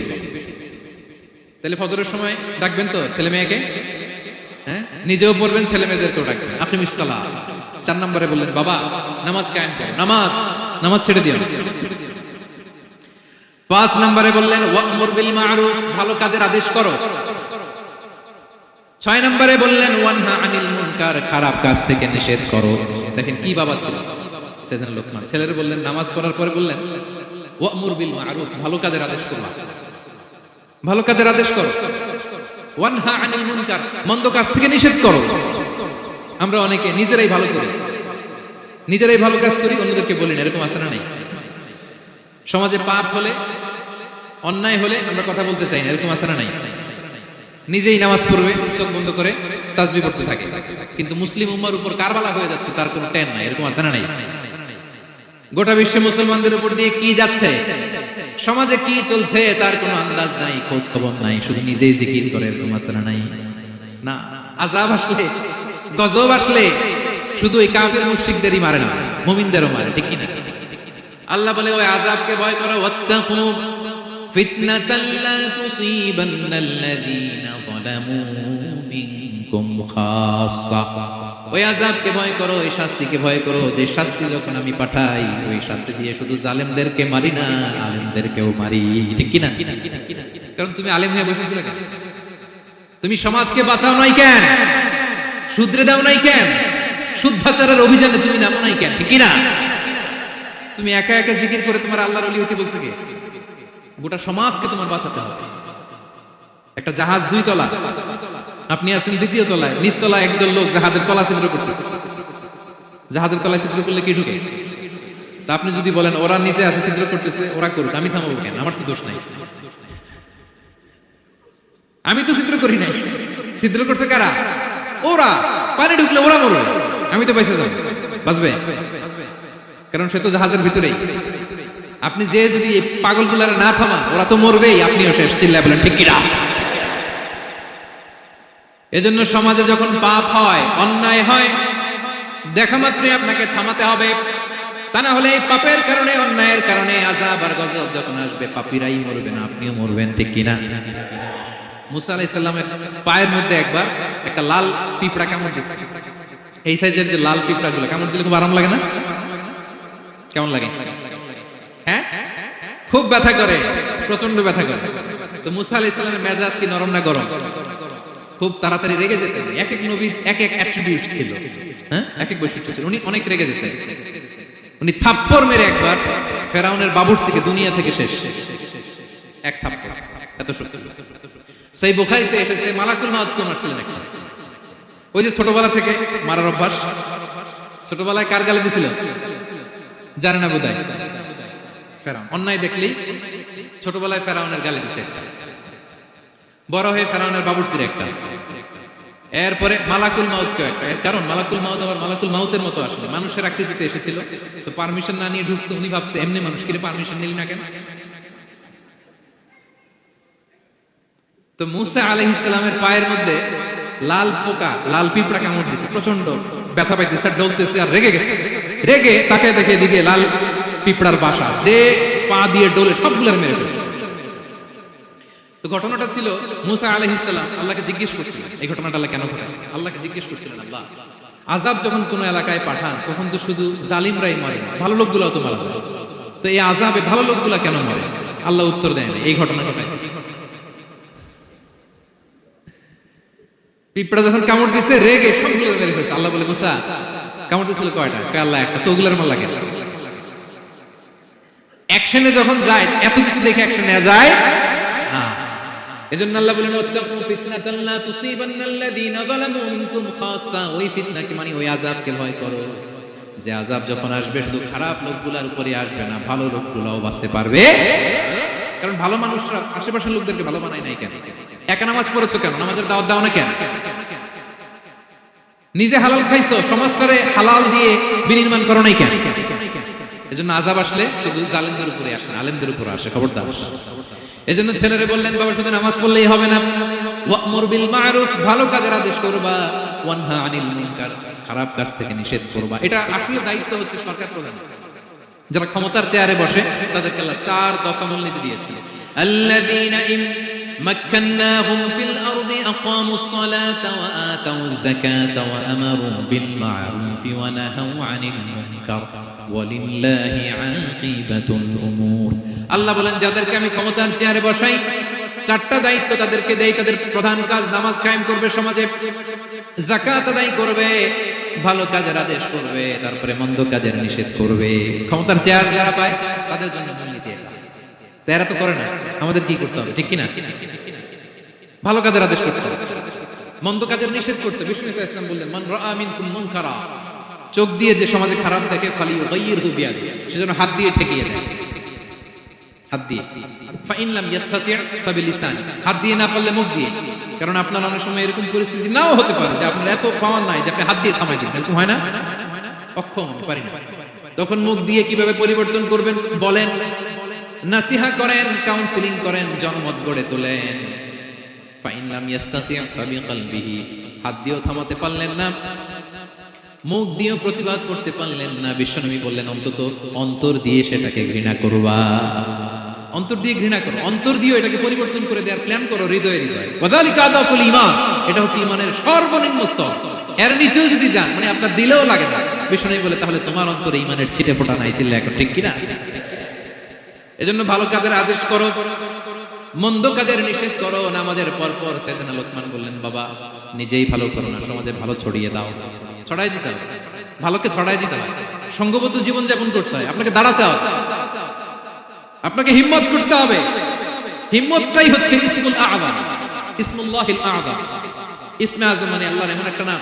তাহলে ফজরের সময় ডাকবেন তো ছেলে মেয়েকে, হ্যাঁ, নিজেও পড়বেন, ছেলে মেয়েদেরকেও ডাকবেন। আকিমিস সালাহ। 4 নম্বরে বললেন বাবা নামাজ কায়েম করো, নামাজ ছেড়ে দিও। 5 নম্বরে বললেন ওয়া'মুর বিল মা'রুফ, ভালো কাজের আদেশ করো। 6 নম্বরে বললেন ওয়ানহা আনিল মুনকার, খারাপ কাজ থেকে নিষেধ করো। দেখেন কি বাবা ছিল সাইয়েদনা লুকমান। ছেলেরা বললেন, নামাজ পড়ার পরে বললেন ওয়া'মুর বিল মা'রুফ, ভালো কাজের আদেশ করো, ভালো কাজের আদেশ করো। ওয়ানহা আনিল মুনকার, মন্দ কাজ থেকে নিষেধ করো। আমরা অনেকে নিজেরাই ভালো করি, নিজেরাই ভালো কাজ করি, অন্যদেরকে বলি না, এরকম আছে না নাই? সমাজে পাপ হলে, অন্যায় হলে আমরা কথা বলতে চাই না, এরকম আছে না নাই? নিজেই নামাজ পড়বে চোখ বন্ধ করে, তাসবিহ পড়তে থাকে, কিন্তু মুসলিম উম্মার উপর কারবালা হয়ে যাচ্ছে, তার কোনো টেন নাই, এরকম আছে না নাই? গোটা বিশ্বে মুসলমানদের উপর দিয়ে কি যাচ্ছে, সমাজে কি চলছে তার কোনো আন্দাজ নাই, খোঁজ খবর নাই, শুধু নিজেই জিকির করে, এরকম আছে না নাই? না, আযাব আসলে, গজব আসলে শুধু এই কাফের মুশরিকদেরই মারে না, মুমিনদেরও মারে, ঠিক কি না? আল্লাহ বলে ওই আযাবকে ভয় করো, ওয়াত্তাকু ফিতনাতাল লা তুসিবান্নাল্লাযীনা যালামু মিনকুম খাসসা। ওই আযাবকে ভয় করো, ওই শাস্তিকে ভয় করো, যে শাস্তি যখন আমি পাঠাই ওই শাস্তি দিয়ে শুধু জালেমদেরকে মারি না, আলেমদেরকেও মারি, ঠিক কি না? কারণ তুমি আলেম হয়ে বসেছিলে কেন? তুমি সমাজকে বাঁচাও নাই কেন? শুধরে দাও নাই কেন? শুদ্ধাচারের অভিযানে তুমি নামো নাই কেন? ঠিক কি না? তুমি একা একা জিকির করে তোমার আল্লাহর ওলি হতে বলছে কে? গোটা সমাজকে তোমার বাঁচাতে হবে। একটা জাহাজ 2 তলা, আপনি আছেন 2য় তলায়, নিচ তলায় একদল লোক জাহাজের তলা ছিদ্র করতেছে। জাহাজের তলায় ছিদ্র করলে কি ঢুকে? তা আপনি যদি বলেন ওরা নিচে আছে ছিদ্র করতেছে, ওরা করুক, আমি থামাবো কেন? আমার তো দোষ নাই, আমি তো ছিদ্র করি নাই। ছিদ্র করছে কারা? ওরা। পানি ঢুকলে ওরা মরবে, আমি তো বেঁচে যাব। বাঁচবে? কারণ সে তো জাহাজের ভিতরেই। আপনি যে যদি পাগলগুলার না থামান, ওরা তো মরবেই, আপনিও শেষ। চিল্লায় বলেন ঠিক কিনা? এজন্য সমাজে যখন পাপ হয়, অন্যায় হয়, দেখা মাত্রই আপনাকে থামাতে হবে। তা না হলে এই পাপের কারণে, অন্যায়ের কারণে আযাব আর গজব যখন আসবে, পাপীরাই মরবে না, আপনিও মরবেন, ঠিক কিনা? মুসা আলাইহিস সালামের পায়ের মধ্যে একবার একটা লাল পিঁপড়া কামড় দিছে। এই সাইজের যে লাল পিঁপড়াগুলো কামড় দিলে খুব আরাম লাগে না? কেমন লাগে? হ্যাঁ, খুব ব্যথা করে, প্রচন্ড ব্যথা করে। তো মুসা আলাইহিস সালামের মেজাজ কি নরম না গরম? খুব তাড়াতাড়ি রেগে যেতেন। এক এক নবীর এক এক অ্যাট্রিবিউট ছিল, হ্যাঁ, এক এক বৈশিষ্ট্য ছিল। উনি অনেক রেগে যেতেন। উনি থাপ্পড় মেরে একবার ফেরাউনের বাবুর্চিকে দুনিয়া থেকে শেষ, এক থাপ্পড়, এত সত্য। সেই বুখারীতে এসেছে মালাকুল মাউতকে মারছিলেন একবার। ওই যে ছোটবেলা থেকে মারার অভ্যাস, ছোটবেলায় কার গালে দিছিল জানে না বোধহয়? ফেরাউন। অন্যায় দেখলেই ছোটবেলায় ফেরাউনের গালে দিছে, বড় হয়ে ফেরাউনের বাবুর্চির একটা, এরপরে মালাকুল মাউতকে একটা। এর কারণ মালাকুল মাউত আবার মালাকুল মাউতের মতো আসলে মানুষের আকৃতিতে এসেছিল, তো পারমিশন না নিয়ে ঢুকছে। উনি ভাবছে এমনি মানুষ, কিরে পারমিশন নিলি না কেন? তো মুসা আলাইহিস সালামের পায়ের মধ্যে লাল পোকা, লাল পিঁপড়া কামড় দিছে, প্রচন্ড ব্যথা পাইতেছে, আর ডলতেছে, আর রেগে গেছে। রেগে তাকে দেখে দিকে লাল পিঁপড়ার বাসা, যে পা দিয়ে ডলে সবগুলোর মেরে ফেলছে। তো ঘটনাটা ছিল মুসা আলাইহিস সালাম আল্লাহকে জিজ্ঞেস করছিলেন, এই ঘটনাটা আল্লাহ কেন ঘটাইছে? আল্লাহকে জিজ্ঞেস করছিলেন, আল্লাহ আযাব যখন কোন এলাকায় পাঠান তখন তো শুধু জালিমরাই মরে, ভালো লোকগুলোও তো মারা যায়, তো এই আযাবে ভালো লোকগুলা কেন মরে? আল্লাহ উত্তর দেন, এই ঘটনা ঘটাইছে। পিঁপড়া যখন কামড় দিছে, রেগে সবগুলো মেরে ফেলছে। আল্লাহ বলে, মুসা কামড় দিছিল কয়টা? আল্লাহ একটা। তো ওগুলোর মাল লাগে অ্যাকশনে যখন যায়, এত কিছু দেখে অ্যাকশন নেওয়া যায় না। এজন্য আল্লাহ বলেন, ওয়াত্তাকু ফিতনাতাল লা তুসিবান্নাল্লাযীনা যালামু মিনকুম খাসসা। ওই ফিতনাকে মানে ওই আযাবকে ভয় করো, যে আযাব যখন আসবে শুধু খারাপ লোকগুলোর উপরে আসবে না, ভালো লোকগুলোও বাঁচতে পারবে। কারণ ভালো মানুষরা আশেপাশের লোকদেরকে ভালো বানায় নাই কেন? একা নামাজ পড়েছো কেন? নামাজের দাওয়াত দাও না কেন? নিজে হালাল খাইছো, সমাজটারে হালাল দিয়ে বিনির্মাণ করো নাই কেন? এজন্য আযাব আসলে শুধু জালেমদের উপরে আসে না, আলেমদের উপরে আসে। খবরদার। এজন্য ছেলেরে বললেন, বাবা শুধু নামাজ পড়লেই হবে না, ওয়া'মুর বিল মা'রুফ, ভালো কাজের আদেশ করবা, ওয়ানহা আনিল মুনকার, খারাপ কাজ থেকে নিষেধ করবা। এটা আসলে দায়িত্ব হচ্ছে সরকার প্রধান। যারা ক্ষমতার চেয়ারে বসে তাদেরকে আল্লাহ 4 দফা মূলনীতি দিয়েছে। আল্লাযীনা মাক্কান্নাহুম ফিল আরদি আকামুস সালাতা ওয়া আতাউয যাকাতা ওয়া আমারু বিল মা'রুফ ওয়া নাহাউ আনিল মুনকার ওয়ালিল্লাহি আকিবাতুল উমুর। আল্লাহ বলেন, যাদেরকে আমি ক্ষমতার চেয়ারে বসাই 4টা দায়িত্ব তাদেরকে দেই। তাদের প্রধান কাজ নামাজ কায়েম করবে, সমাজে যাকাত আদায় করবে, ভালো কাজের আদেশ করবে, তারপরে মন্দ কাজের নিষেধ করবে। ক্ষমতার চেয়ার যারা পায় তাদের জন্য মূলনীতি এটা। তারা তো করে না, আমাদের কি করতে হবে? ঠিক কিনা? ভালো কাজের আদেশ করতে হবে, মন্দ কাজের নিষেধ করতে। বিষ্ণু ইসলাম বললেন, মান রাআ মিনকুম মুনকারা, চোখ দিয়ে যে সমাজে খারাপ দেখে ফালিয়ুগাইয়িরহু বিয়াদিহি, সেজন্য হাত দিয়ে ঠেকিয়ে দেয়, হাত দিয়ে। ফাইন লাম ইস্তাতি' ফাবিলিসানি, হাত দিয়ে না পারলে মুখ দিয়ে। কারণ আপনার অনেক সময় এরকম পরিস্থিতি নাও হতে পারে যে আপনার এত পাওয়ার নাই যে আপনি হাত দিয়ে থামাই দিবেন, এরকম হয় না? অক্ষম, পারি না। তখন মুখ দিয়ে কিভাবে পরিবর্তন করবেন বলেন, নাসিহা করেন, কাউন্সিলিং করেন, জনমত গড়ে তোলেন। ফাইন লাম ইস্তাতি' ফাবিকলবিহি, হাত দিয়েও থামাতে পারলেন না, মুখ দিয়েও প্রতিবাদ করতে পারলেন না, বিশ্বনবী বললেন অন্তত অন্তর দিয়ে সেটাকে ঘৃণা করবা, অন্তর দিয়ে ঘৃণা করো, অন্তর দিয়ে এটাকে পরিবর্তন করে দেওয়ার প্ল্যান করো, হৃদয়ে হৃদয়ে। ওয়াযালিকা আদাফুল ঈমান, এটা হচ্ছে ঈমানের সর্বনিম্ন স্তর। এর নিচেও যদি যান, মানে আপনার দিলেও লাগে না, বিশ্বনবী বলে তাহলে তোমার অন্তরে ঈমানের ছিটে ফোঁটা নাই। চিল্লা এখন ঠিক কিনা? এজন্য ভালো কাজের আদেশ করো, মন্দ কাজের নিষেধ করো। নামাজের পর পর সাইয়েদনা লোকমান বললেন, বাবা নিজেই ভালো করো না, সমাজে ভালো ছড়িয়ে দাও, ছড়াই দিতে হবে, ভালোকে ছড়াই দিতে হবে। সঙ্গবদ্ধ জীবন যাপন করতে হয়, আপনাকে দাঁড়াতে হবে, আপনাকে হিম্মত করতে হবে। হিম্মতটাই হচ্ছে ইসমুল আযম, ইসমুল্লাহিল আযম। ইসমে আযম মানে আল্লাহর এমন একটা নাম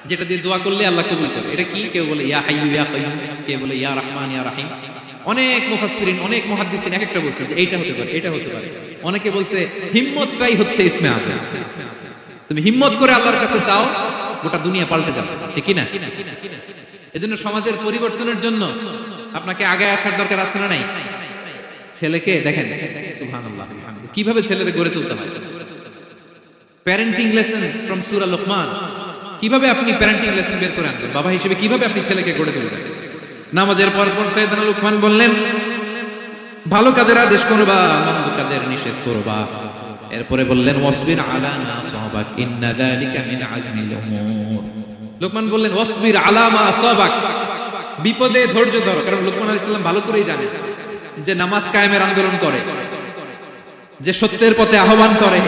যেটা দিয়ে দোয়া করলে আল্লাহ কবুল করে। এটা কি? কেউ বলে ইয়া হাইয়্যু ইয়া কাইয়্যুম, কেউ বলে ইয়া রাহমান ইয়া রাহিম। অনেক মুফাসসিরিন, অনেক মুহাদ্দিসিন এক একটা বলছে যে এইটা হতে পারে, এটা হতে পারে। অনেকে বলছে হিম্মতটাই হচ্ছে ইসমে আযম। তুমি হিম্মত করে আল্লাহর কাছে চাও, গোটা দুনিয়া পাল্টে যাবে, ঠিক কি না? এজন্য সমাজের পরিবর্তনের জন্য আপনাকে আগে আসার দরকার আছে না নাই? ছেলেকে দেখেন, সুবহানাল্লাহ, কিভাবে ছেলেরে গড়ে তুলতে হয়। প্যারেন্টিং লেসন ফ্রম সূরা লোকমান, কিভাবে আপনি প্যারেন্টিং লেসন বের করে আনবেন, বাবা হিসেবে কিভাবে আপনি ছেলেকে গড়ে তুলবেন। নামাজের পর পর সাইয়েদনা লোকমান বললেন, ভালো কাজের আদেশ করবা, মন্দ কাজের নিষেধ করবা। এরপরে বললেন, ওয়াসবির আলা মা আসাবাক ইন্না যালিকা মিন আজমিল উমুর। লোকমান বললেন, ওয়াসবির আলা মা আসাবাক, বিপদে ধৈর্য ধরো। কারণ লোকমান আলাইহিস সালাম ভালো করেই জানেন যে নামাজ কায়েমের আন্দোলন করে, যে সত্যের পথে আহ্বান করে,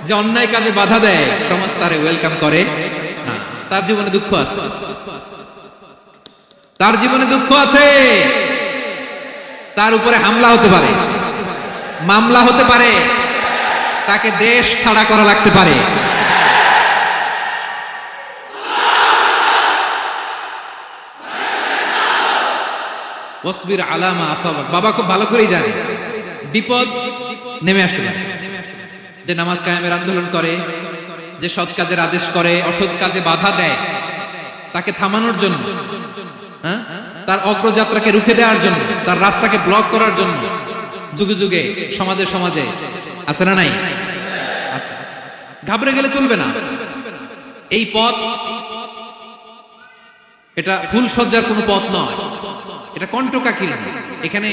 যে অন্যায় কাজে বাধা দেয়, সমাজ তারে ওয়েলকাম করে না। তার জীবনে দুঃখ আছে, তার জীবনে দুঃখ আছে, তার উপরে হামলা হতে পারে, মামলা হতে পারে, তাকে দেশ ছাড়া করা লাগতে পারে। ওয়াসবির আলা মা আসাবাক, বাবা খুব ভালো করেই জানে বিপদ নেমে আসতে পারে। যে নামাজ কায়েমের আন্দোলন করে, যে সৎ কাজের আদেশ করে, অসৎ কাজে বাধা দেয়, তাকে থামানোর জন্য, হ্যাঁ, তার অগ্রযাত্রাকে রুখে দেওয়ার জন্য, তার রাস্তাকে ব্লক করার জন্য যুগে যুগে সমাজে সমাজে আছে না নাই? আচ্ছা, ঘাবড়ে গেলে চলবে না। এই পথ, এটা ফুল সজ্জার কোনো পথ নয়, এটা কণ্টকাকীর্ণ। এখানে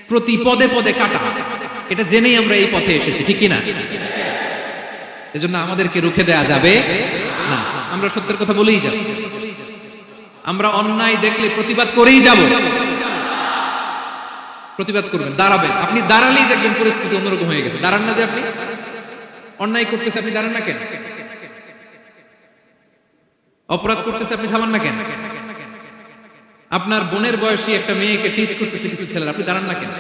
প্রতি পদে পদে কাটা, এটা জেনেই আমরা এই পথে এসেছি, ঠিক কিনা? এজন্য আমাদেরকে রুখে দেয়া যাবে না, আমরা সত্যের কথা বলেই যাব, আমরা অন্যায় দেখলে প্রতিবাদ করেই যাব। প্রতিবাদ করবেন, দাঁড়াবেন। আপনি দাঁড়ালেই দেখবেন পরিস্থিতি অন্যরকম হয়ে গেছে। দাঁড়ান না, যে আপনি অন্যায় করতেছে, আপনি দাঁড়ান না কেন? অপরাধ করতেছে, আপনি থামান না কেন? আপনার বোনের বয়সী একটা মেয়েকে টিজ করতেছে কিছু ছেলেরা, আপনি দাঁড়ান না কেন?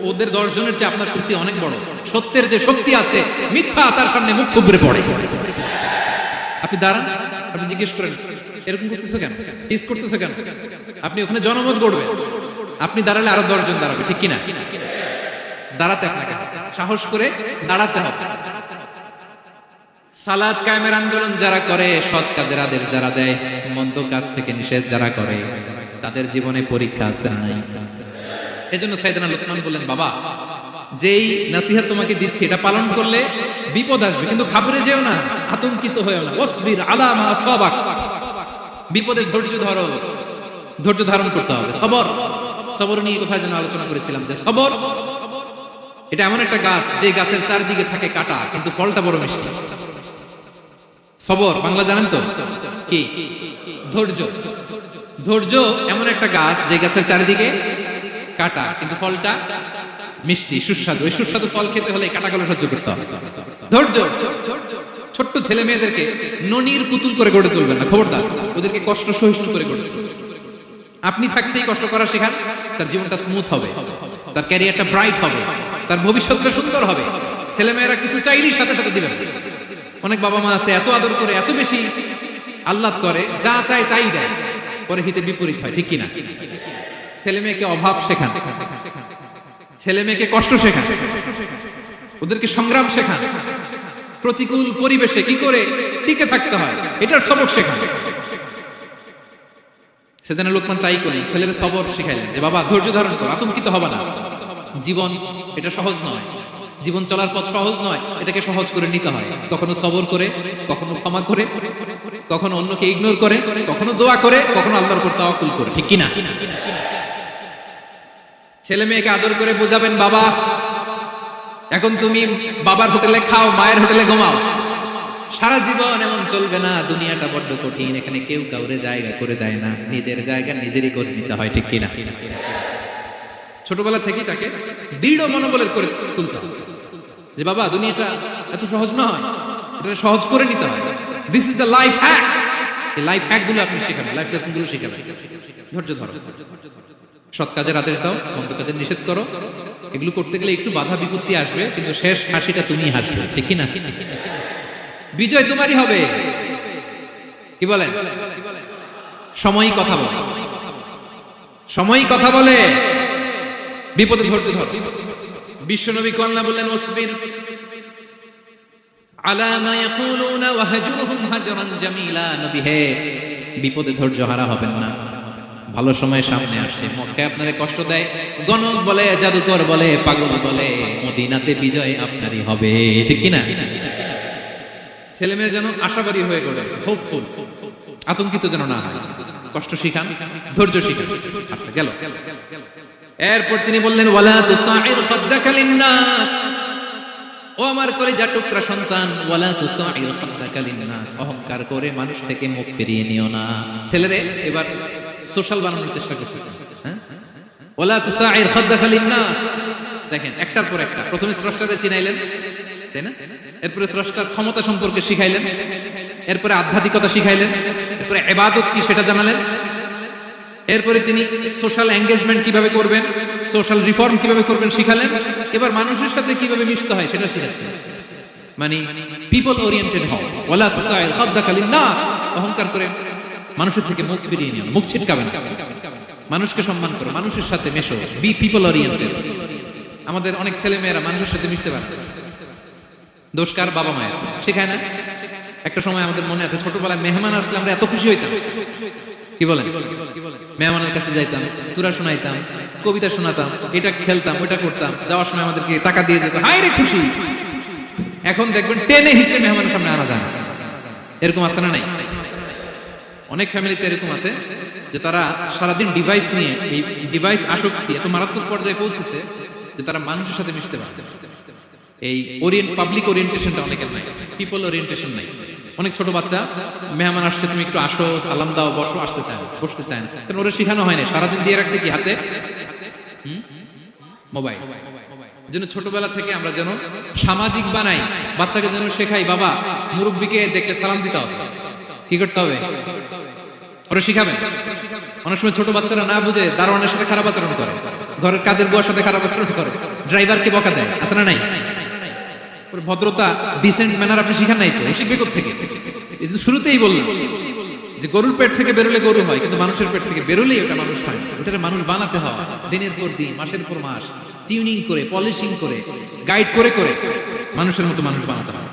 ওদের 10 জনের চেয়ে আপনার শক্তি অনেক বড়। সত্যের যে শক্তি আছে, মিথ্যা তার সামনে মুখ থুবড়ে পড়ে। আপনি দাঁড়ান, আপনি জিজ্ঞেস করেন এরকম করতেছে কেন, টিজ করতেছে কেন? আপনি ওখানে জনমত গড়বে। আপনি দাঁড়ালে আরো 10 জন দাঁড়াবে, ঠিক কিনা? দাঁড়াতে আপনাকে সাহস করে দাঁড়াতে হবে। সালাত কায়েমের আন্দোলন যারা করে, সৎ কাজের আদেশ যারা দেয়, মন্দ কাজ থেকে নিষেধ যারা করে, তাদের জীবনে পরীক্ষা আছে না নাই? এজন্য সাইয়েদনা লোকমান বললেন, বাবা যেই নসিহত তোমাকে দিচ্ছি, এটা পালন করলে বিপদ আসবে, কিন্তু ঘাবড়ে যেও না, আতঙ্কিত হয়েও না। ওয়াসবির আলা মা আসাবাক, বিপদে ধৈর্য ধরো, ধৈর্য ধারণ করতে হবে। সবর, সবর নিয়ে কোথায় যেন আলোচনা করেছিলাম যে সবর এটা এমন একটা গাছ, যে গাছের চারদিকে থাকে কাটা, কিন্তু ফলটা বড় মিষ্টি। সবর বাংলা জানেন তো কি? ধৈর্য। ধৈর্য এমন একটা গাছ, যে গাছের চারিদিকে কাটা, কিন্তু ফলটা মিষ্টি, সুস্বাদু। ওই সুস্বাদু ফল খেতে হলে কাটাগুলো সহ্য করতে হবে। ধৈর্য। ছোট্ট ছেলে মেয়েদেরকে ননির পুতুল করে গড়ে তুলবেন না, খবরদার। ওদেরকে কষ্ট সহিষ্ণু করে গড়ে তুলবেন। আপনি থাকতেই কষ্ট করা শেখান, তার জীবনটা স্মুথ হবে, তার ক্যারিয়ারটা ব্রাইট হবে, তার ভবিষ্যৎটা সুন্দর হবে। ছেলেমেয়েরা কিছু চাইলেই সাথে সাথে দিবেন। অনেক বাবা মা আছে এত আদর করে, এত বেশি আহ্লাদ করে, যা চায় তাই দেয়, পরে হিতে বিপরীত হয়, ঠিক কিনা? ছেলে মেয়েকে অভাব শেখান, ছেলে মেয়েকে কষ্ট শেখান, ওদেরকে সংগ্রাম শেখান, প্রতিকূল পরিবেশে কি করে টিকে থাকতে হয় এটার সবক শেখান। সেদিন লোকমান তাই করি, ছেলেদের সবর শিখাইলেন যে বাবা ধৈর্য ধারণ করো, আতঙ্কিত হবে না, জীবন এটা সহজ নয়, জীবন চলার পথ সহজ নয়, এটাকে সহজ করে নিতে হয়। কখনো সবর করে, কখনো ক্ষমা করে, কখনো অন্যকে ইগনোর করে, কখনো দোয়া করে, কখনো আল্লাহর উপর তাওয়াক্কুল করে, ঠিক কিনা? ছেলে মেয়েকে আদর করে বোঝাবেন বাবা এখন তুমি বাবার হোটেলে খাও, মায়ের হোটেলে ঘুমাও, সারা জীবন এমন চলবে না, দুনিয়াটা বড্ড কঠিন, এখানে কেউ কাউরে জায়গা করে দেয় না, নিজের জায়গা নিজেরই করে নিতে হয়, ঠিক কিনা? ছোটবেলা থেকেই তাকে দৃঢ় মনোবলের করে তুলতে হবে যে বাবা দুনিয়াটা এত সহজ নয়, এটা সহজ করে নিতে হয়। This is the life hacks. এই লাইফ হ্যাক গুলো আপনি শেখাবেন, লাইফ লেসন গুলো শেখাবেন। ধৈর্য ধরো, সৎ কাজের আদেশ দাও, মন্দ কাজের নিষেধ করো। এগুলো করতে গেলে একটু বাধা বিপত্তি আসবে, কিন্তু শেষ হাসিটা তুমি হাসবে, ঠিক কিনা? বিজয় তোমারই হবে। কি বলেন? সময়ই কথা বলে, সময়ই কথা বলে। বিপদে ধরতে ধর। বিশ্বনবী কল্লা বললেন ওয়াসবির আলা মা ইয়াকুলুনা ওয়াহজুরহুম হাজরান জামিলা। নবী হে, বিপদে ধৈর্য হারা হবেন না, ভালো সময় সামনে আসছে। মক্কায় আপনারে কষ্ট দেয়, গণক বলে, জাদুকর বলে, পাগল বলে, মদিনাতে বিজয় আপনারই হবে, ঠিক কিনা? ছেলে মেয়ে যেন আশাবাদী হয়ে গড়ে, হোপফুল, আতঙ্কিত যেন না হয়। কষ্ট শিখান, ধৈর্য শিখান। আচ্ছা গেল। এরপর তিনি বললেন ওয়ালা তুসাইর খাদ্দাকা লিন্নাস। ও আমার কলিজার টুকরা সন্তান, ওয়ালা তুসাইর খাদ্দাকা লিন্নাস, অহংকার করে মানুষ থেকে মুখ ফিরিয়ে নিও না। ছেলেরে এবার সোশ্যাল বানানোর চেষ্টা করতেছেন। হ্যাঁ, ওয়ালা তুসাইর খাদ্দাকা লিন্নাস। দেখেন একটার পর একটা, প্রথমে স্রষ্টারে চিনাইলেন, তাই না? এরপরে স্রষ্টার ক্ষমতা সম্পর্কে শিখাইলেন, এরপরে আধ্যাত্মিকতা শিখাইলেন, এরপরে ইবাদত কি সেটা জানালেন, এরপরে তিনি সোশ্যাল এঙ্গেজমেন্ট কিভাবে করবেন, সোশ্যাল রিফর্ম কিভাবে করবেন শিখালেন। এবার মানুষের সাথে কিভাবে মিশতে হয় সেটা শিখাচ্ছেন। মানে পিপল ওরিয়েন্টেড হও, ওয়ালা তুসাইর খাদ্দাকা লিন্নাস। অহংকার করে মানুষের থেকে মুখ ফিরিয়ে নিও, মুখ ছিটকাবেন না। মানুষকে সম্মান করো, মানুষের সাথে মেশো, বি পিপল ওরিয়েন্টেড। আমাদের অনেক ছেলে মেয়েরা মানুষের সাথে মিশতে পারে, দোষ কার? বাবা মায়ের। শেখায় না? একটা সময় আমাদের মনে আছে, ছোটবেলায় মেহমান আসলে আমরা এত খুশি হইতাম, কি বলেন? মেহমানের কাছে যাইতাম, সূরা শোনাইতাম, কবিতা শোনাতাম, এটা খেলতাম, ওটা করতাম, যাওয়ার সময় আমাদেরকে টাকা দিয়ে যেত, হায় রে খুশি। এখন দেখবেন টেনে হিসেবে মেহমানের সামনে আনা যায় না। এরকম আছে না নাই? অনেক ফ্যামিলিতে এরকম আছে যে তারা সারাদিন ডিভাইস নিয়ে, এই ডিভাইস আসক্তি এত মারাত্মক পর্যায়ে পৌঁছেছে যে তারা মানুষের সাথে মিশতে পারে। এই পাবলিক ওরিয়েন্টেশনটা অনেকের নাই, পিপল ওরিয়েন্টেশন নাই। অনেক ছোট বাচ্চা, মেহমান আসছে, তুমি একটু আসো, সালাম দাও, বসো, আসতে চায় না, বসতে চায় না, কারণ ওরা শিখানো হয়নি। সারাদিন দিয়ে রাখছে কি হাতে? মোবাইল। যেন ছোটবেলা থেকে আমরা যেন সামাজিক বানাই, বাচ্চাকে যেন শেখাই বাবা মুরব্বীকে দেখে সালাম দিতে হবে, কি করতে হবে ওরা শিখাবেন। অনেক সময় ছোট বাচ্চারা না বুঝে দারোয়ানের সাথে খারাপ আচরণ করে, ঘরের কাজের বুয়ার সাথে খারাপ আচরণ করে, ড্রাইভারকে বকা দেয়, আছে না নাই? ভদ্রতা, ডিসেন্ট ম্যানার আপনি শিখান নাই, তো শিখবে কোত্থেকে? শুরুতেই বললাম যে গরুর পেট থেকে বেরোলে গরু হয়, কিন্তু মানুষের পেট থেকে বেরোলেই ওটা মানুষ হয়। ওটা মানুষ বানাতে হয় দিনের পর দিন, মাসের পর মাস, টিউনিং করে, পলিশিং করে, গাইড করে করে মানুষের মতো মানুষ বানাতে হয়।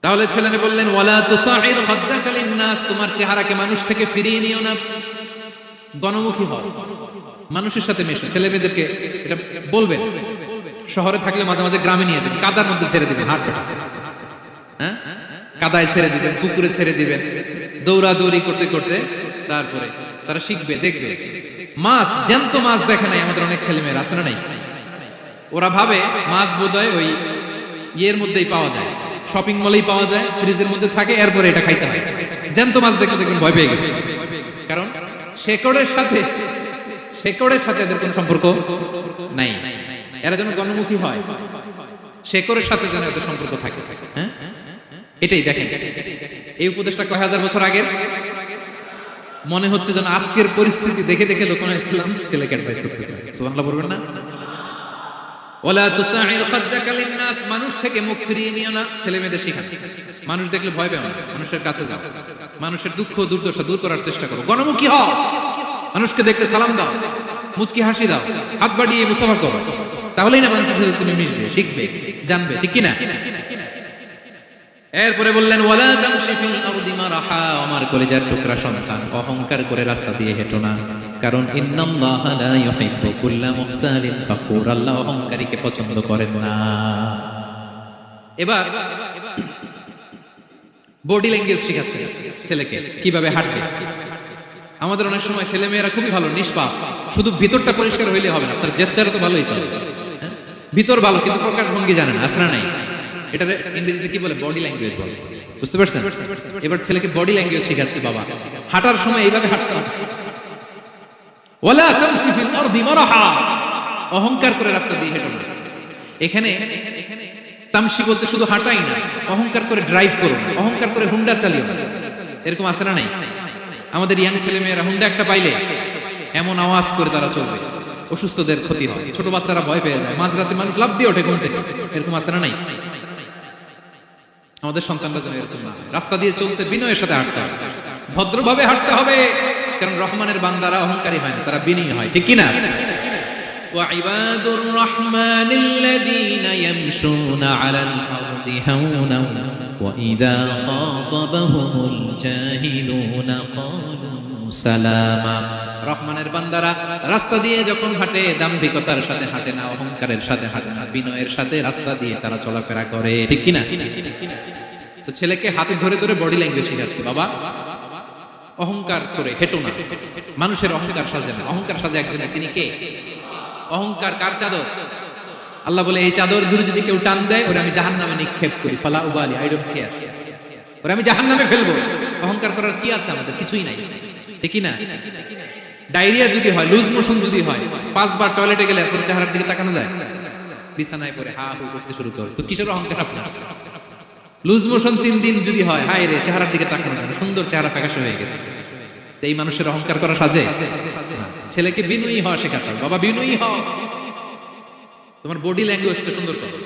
তাহলে ছেলেনে বললেন ওয়ালা তুসাইর খাদ্দাকা লিন্নাস, তোমার চেহারাকে মানুষ থেকে ফিরিয়ে নিও না, গণমুখী হও, মানুষের সাথে মেশো। ছেলে মেয়েদেরকে এটা বলবেন। শহরে থাকলে মাঝে মাঝে গ্রামে নিয়ে যাবেন, কাদার মধ্যে ছেড়ে দিবেন, হাট কাটা, হ্যাঁ, কাদায় ছেড়ে দিবেন, পুকুরে ছেড়ে দিবেন, দৌড়াদৌড়ি করতে করতে তারপরে তারা শিখবে, দেখবে। মাছ, জ্যান্ত মাছ দেখে নাই আমাদের অনেক ছেলে মেয়েরা, আছে না নাই? ওরা ভাবে মাছ বোধহয় ওই ইয়ের মধ্যেই পাওয়া যায়, শপিং মলেই পাওয়া যায়, ফ্রিজের মধ্যে থাকে, এরপরে এটা খাইতে হয়। জ্যান্ত মাছ দেখলে দেখবেন ভয় পেয়ে গেছে, কারণ শেকড়ের সাথে এদের কোন সম্পর্ক নাই। এরা যেন গণমুখী হয়, শেকড়ের সাথে যেন এদের সম্পর্ক থাকে। হ্যাঁ, এটাই দেখেন। এই উপদেশটা কয় হাজার বছর আগের, মনে হচ্ছে যেন আজকের পরিস্থিতি দেখে দেখে লোকমান ইসলাম ছেলেকে অ্যাডভাইস করতেছে। সুবহানাল্লাহ বলবেন না? ওয়ালা তুসাইর খাদ্দাকা লিন-নাস, মানুষ থেকে মুখ ফিরিয়ে নিও না, ছেলে মেয়েদের শেখান। মানুষ দেখলে ভয় পেও না, মানুষের কাছে যাও, মানুষের দুঃখ দুর্দশা দূর করার চেষ্টা করো, গণমুখী হও, মানুষকে দেখলে সালাম দাও, মুচকি হাসি দাও, হাত বাড়িয়ে মুসাফা করো, তাহলেই না মানুষের সাথে তুমি মিশবে, শিখবে, জানবে, ঠিক কি না? এরপরে বললেন ওয়ালা তামশি ফিল আরদি মারাহা, আমার কলিজার টুকরা সন্তান, অহংকার করে রাস্তা দিয়ে হেঁটো না, কারণ ইন্নাল্লাহা লা ইউহিব্বু কুল্লা মুখতালিন ফাখুর, আল্লাহ অহংকারীকে পছন্দ করেন না। এবার বডি ল্যাঙ্গুয়েজ শিখাচ্ছে ছেলেকে কিভাবে হাঁটবে। আমাদের অনেক সময় ছেলে মেয়েরা খুবই ভালো, নিষ্পাপ, শুধু ভিতরটা পরিষ্কার হইলে হবে না, তার জেস্টারও তো ভালোই হবে, ভিতর ভালো কিন্তু প্রকাশ ভঙ্গি জানে না, আসরা নাই। এটা ইংরেজিতে কি বলে? বডি ল্যাঙ্গুয়েজ বলে, বুঝতে পারছেন? এবার ছেলেকে বডি ল্যাঙ্গুয়েজ শেখাচ্ছে বাবা, হাঁটার সময় এইভাবে হাঁটতে হবে। ওয়ালা তামশি ফিল আরদি মারাহা, অহংকার করে রাস্তা দিয়ে হেঁটো না। এখানে তামশি বলতে শুধু হাঁটাই না, অহংকার করে ড্রাইভ করো, অহংকার করে হুন্ডা চালিও, এরকম আসরা নাই। আমাদের ইয়াং ছেলে মেয়েরা হুন্ডা একটা পাইলে এমন আওয়াজ করে তারা চলবে, অসুস্থদের ক্ষতি হয়, ছোট বাচ্চারা ভয় পেয়ে যায়, মাঝরাতে মানুষ লাফ দিয়ে ওঠে ঘুম থেকে, এরকম আসরা নাই। আমাদের সন্তানরা যেন এরকম না, রাস্তা দিয়ে চলতে বিনয়ের সাথে হাঁটতে হবে, ভদ্রভাবে হাঁটতে হবে, কারণ রহমানের বান্দারা অহংকারী হয় না, তারা বিনয়ী হয়, ঠিক কি না? وعباد الرحمن الذين يمشون على الأرض هونا وإذا خاطبهم الجاهلون قالوا سلاما, রহমানের বান্দারা রাস্তা দিয়ে যখন হাঁটে দাম্ভিকতার সাথে হাঁটে না, অহংকারের সাথে হাঁটে না, বিনয়ের সাথে রাস্তা দিয়ে তারা চলাফেরা করে, ঠিক কি না? তো ছেলেকে হাতে ধরে ধরে বডি ল্যাঙ্গুয়েজ শেখাচ্ছে, বাবা অহংকার করে হেঁটো না, মানুষের অহংকার সাজে না, অহংকার সাজে একজনের, তিনি কে? অহংকার কার চাদর? আল্লাহ বলে এই চাদর ধরে যদি কেউ টান দেয় ওরে আমি জাহান্নামে নিক্ষেপ করি, ফালা উবালি, আই ডোন্ট কেয়ার, ওরে আমি জাহান্নামে ফেলবো। অহংকার করার কি আছে আমাদের? কিছুই নাই, ঠিক না? ডায়রিয়া যদি হয়, লুজ মোশন যদি হয়, 5 বার টয়লেটে গেলে এরপর চেহারার দিকে তাকানো যায়? বিছানায় পড়ে হা হু করতে শুরু করো, তো কিসের অহংকার আপনার? লুজ মোশন 3 দিন যদি হয়, হায় রে চেহারার দিকে তাকানো যায়, সুন্দর চেহারা ফ্যাকাশে হয়ে গেছে, এই মানুষের অহংকার করা সাজে? ছেলেকে বিনয়ী হওয়া শেখাতে হবে, বাবা বিনয়ী হও, তোমার বডি ল্যাঙ্গুয়েজটা সুন্দর করো,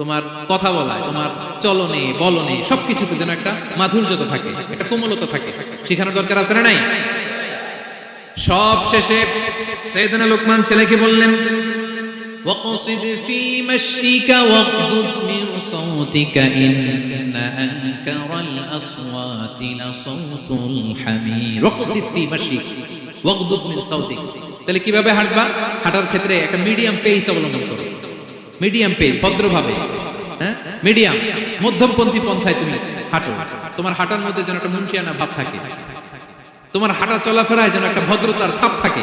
তোমার কথা বলা, তোমার চলনে বলনে সবকিছুতে যেন একটা মাধুর্যতা থাকে, একটা কোমলতা থাকে, শেখানোর দরকার আছে না নাই? সব শেষে সাইয়েদনা লোকমান ছেলেকে বললেন ওয়াকসিদ ফি মাশিকা ওয়াগদুদ মিন সাওতিকা ইন্না আনকারাল আসওয়াতি লাসাউতুল হামির। ওয়াকসিদ ফি মাশিক ওয়াগদুদ মিন সাওতিক, তাহলে কিভাবে হাঁটবা? হাঁটার ক্ষেত্রে একটা মিডিয়াম পেস অবলম্বন করো, মিডিয়াম পেস, ভদ্রভাবে, হ্যাঁ, মিডিয়াম মধ্যমপন্থী পন্থায় তুমি হাঁটো, তোমার হাঁটার মধ্যে যেন একটা মুনশিয়ানা ভাব থাকে, তোমার হাঁটা চলাফেরায় যেন একটা ভদ্রতার ছাপ থাকে।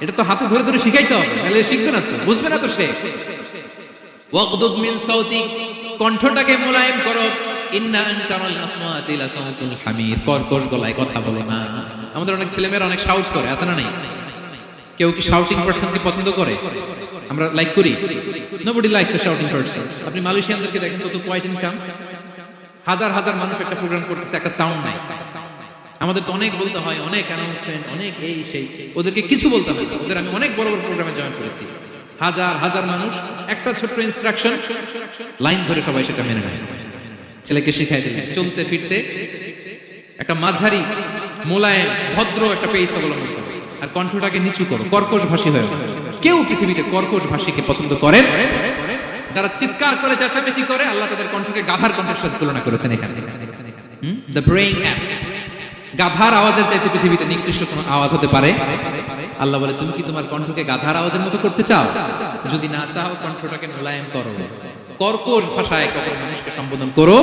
এটা তো হাতে ধরে ধরে শিখাইতে হবে, তাহলে শিখবে না তো, বুঝবে না তো সে। ওয়াগদুদ মিন সাওতিক, কণ্ঠটাকে মোলায়েম করো, ইন্না আনকারাল আসওয়াতি লাসাউতুল হামির, কর্কশ গলায় কথা বলো না। আমাদের অনেক ছেলেমেয়েরা অনেক শাউট করে, আছে না নাই? কেউ কি শাউটিং পারসনকে পছন্দ করে? আমরা লাইক করি? Nobody likes a shouting person. আপনি মালয়েশিয়ানদেরকে দেখেন কত কোয়াইট ইনকাম, হাজার হাজার মানুষ একটা প্রোগ্রাম করতেছে, একটা সাউন্ড নাই। আমাদের তো অনেক বলতে হয়, অনেক অ্যানাউন্সমেন্ট, অনেক এই সেই, ওদেরকে কিছু বলতে হয়, ওদের আমি অনেক বড় বড় প্রোগ্রামে জয়েন করেছি, হাজার হাজার মানুষ, একটা ছোট্ট ইনস্ট্রাকশন, লাইন ধরে সবাই সেটা মেনে নেয়। ছেলেকে শিখাই দিলেন চলতে ফিরতে একটা মাঝারি মোলায়েম ভদ্র একটা পেস অবলম্বন করো, আর কণ্ঠটাকে নিচু করো, কর্কশ ভাষী হয়ে। কেউ পৃথিবীতে কর্কশ ভাষীকে পছন্দ করেন? যারা চিৎকার করে চেঁচামেচি করে, আল্লাহ তাদের কণ্ঠকে গাধার কণ্ঠের সাথে তুলনা করেছেন এখানে। দ্য ব্রেইং অ্যাস, গাধার আওয়াজের চাইতে পৃথিবীতে নিকৃষ্ট কোন আওয়াজ হতে পারে? আল্লাহ বলে তুমি কি তোমার কণ্ঠকে গাধার আওয়াজের মতো করতে চাও? যদি না চাও, কণ্ঠটাকে মোলায়েম করো, কর্কশ ভাষায় কখনো মানুষকে সম্বোধন করো,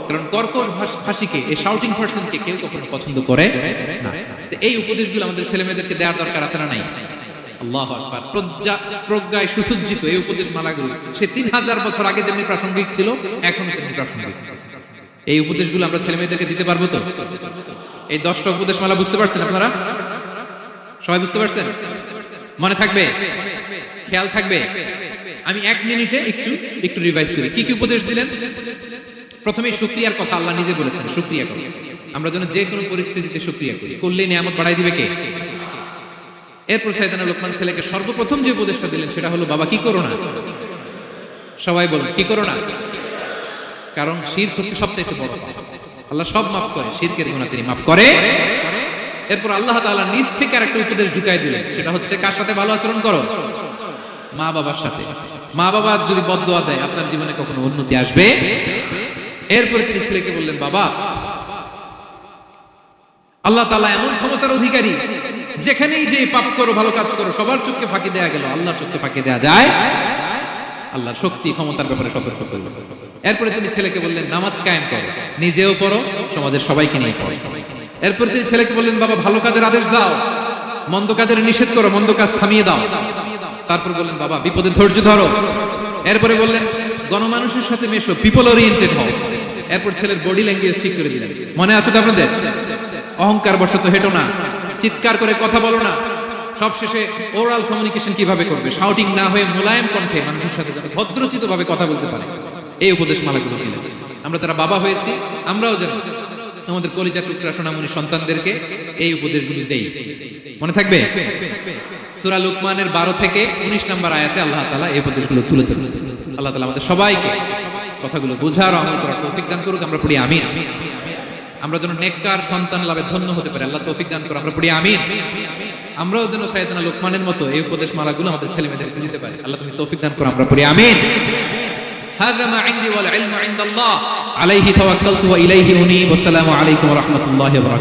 কারণ কর্কশ ভাষীকে, এই শাউটিং পারসনকে কেউ কখনো পছন্দ করে না। এই উপদেশগুলো আমাদের ছেলে মেয়েদেরকে দেওয়ার দরকার আছে না নাই? আল্লাহু আকবার। প্রজ্ঞায় সুসজ্জিত এই উপদেশ মালাগুলো সে 3000 বছর আগে যেমনি প্রাসঙ্গিক ছিল, এখনো তেমনি প্রাসঙ্গিক। এই উপদেশগুলো আমরা ছেলে মেয়েদেরকে দিতে পারবো তো? এই 10টা উপদেশ মালা বুঝতে পারছেন আপনারা? সবাই বুঝতে পারছেন? মনে থাকবে? খেয়াল থাকবে? আমি 1 মিনিটে একটু রিভাইজ করি। কি কি উপদেশ দিলেন? প্রথমেই শুকরিয়ার কথা আল্লাহ নিজে বলেছেন, শুকরিয়া করো। আমরা যেন যে কোনো পরিস্থিতিতে শুকরিয়া করি, করলে নিয়ামত বাড়াই দিবে কে? এরপর সাইয়েদনা লোকমান ছেলেকে সর্বপ্রথম যে উপদেশটা দিলেন সেটা হলো, বাবা কি করো না, সবাই বলুন কি করো না, কারণ শিরক হচ্ছে সবচাইতে বড় পাপ। আল্লাহ সব মাফ করে, শিরকের গুনাহ তিনি মাফ করে। এরপর আল্লাহ তাআলা নিজ থেকে আরেকটা উপদেশ ঢুকাই দিলেন, সেটা হচ্ছে কার সাথে ভালো আচরণ করো, মা বাবার সাথে। মা বাবা যদি বদদোয়া দেয় আপনার জীবনে কখনো উন্নতি আসবে? এরপরে তিনি ছেলেকে বললেন, বাবা আল্লাহ তাআলা এমন ক্ষমতার অধিকারী, যেখানেই যে পাপ করো ভালো কাজ করো সবার চোখে ফাঁকি দেয়া গেল, আল্লাহর চোখে ফাঁকি দেয়া যায়? আল্লাহর শক্তি ক্ষমতার ব্যাপারে সতর্ক করল। এরপরে তিনি ছেলেকে বললেন, নামাজ কায়েম করো, নিজেও পড়ো, সমাজের সবাইকে নিয়ে পড়ো। এরপর তিনি ছেলেকে বললেন, বাবা ভালো কাজের আদেশ দাও, মন্দ কাজের নিষেধ করো, মন্দ কাজ থামিয়ে দাও। তারপর বললেন, বাবা বিপদে ধৈর্য ধরো। এরপরে বললেন, গণমানুষের সাথে মেশো, পিপল ওরিয়েন্টেড হও। এরপর ছেলের বডি ল্যাঙ্গুয়েজ ঠিক করে দিলেন। মনে আছে তো আপনাদের? অহংকার বশত হেঁটো না, চিৎকার করে কথা বলো না। সবশেষে ওরাল কমিউনিকেশন কিভাবে করবে, শাউটিং না হয়ে মোলায়েম কণ্ঠে মানুষের সাথে যাতে ভদ্রচিত ভাবে কথা বলতে পারে, এই উপদেশ মালাগুলো দিলেন। আমরা যারা বাবা হয়েছি আমরাও যেন আমাদের কলিজা টুকরা সোনামণি সন্তানদেরকে এই উপদেশগুলি দেই। মনে থাকবে সূরা লুকমানের 12 থেকে 19 নম্বর আয়াতে আল্লাহ তাআলা এই উপদেশগুলো তুলে ধরেছেন। আল্লাহ তাআলা আমাদের সবাইকে কথাগুলো বোঝার, আমল করার তৌফিক দান করুক। আমরা পড়ি আমিন। আমরা যেন নেককার সন্তান লাভে ধন্য হতে পারি, আল্লাহ তৌফিক দান করুন। আমরা পড়ি আমিন। আমরাও যেন সাইয়েদনা লোকমানের মতো এই উপদেশ মালাগুলো আমাদের ছেলেমেয়েদেরকে দিতে পারি, আল্লাহ তুমি তৌফিক দান করো। আমরা পড়ি আমিন। হাযা মা ইনদি ওয়াল ইলমু ইনদাল্লাহ আলাইহি তাওয়াক্কালতু ওয়া ইলাইহি উনীব। আসসালামু আলাইকুম ওয়া রাহমাতুল্লাহি ওয়া বারাকাতুহু।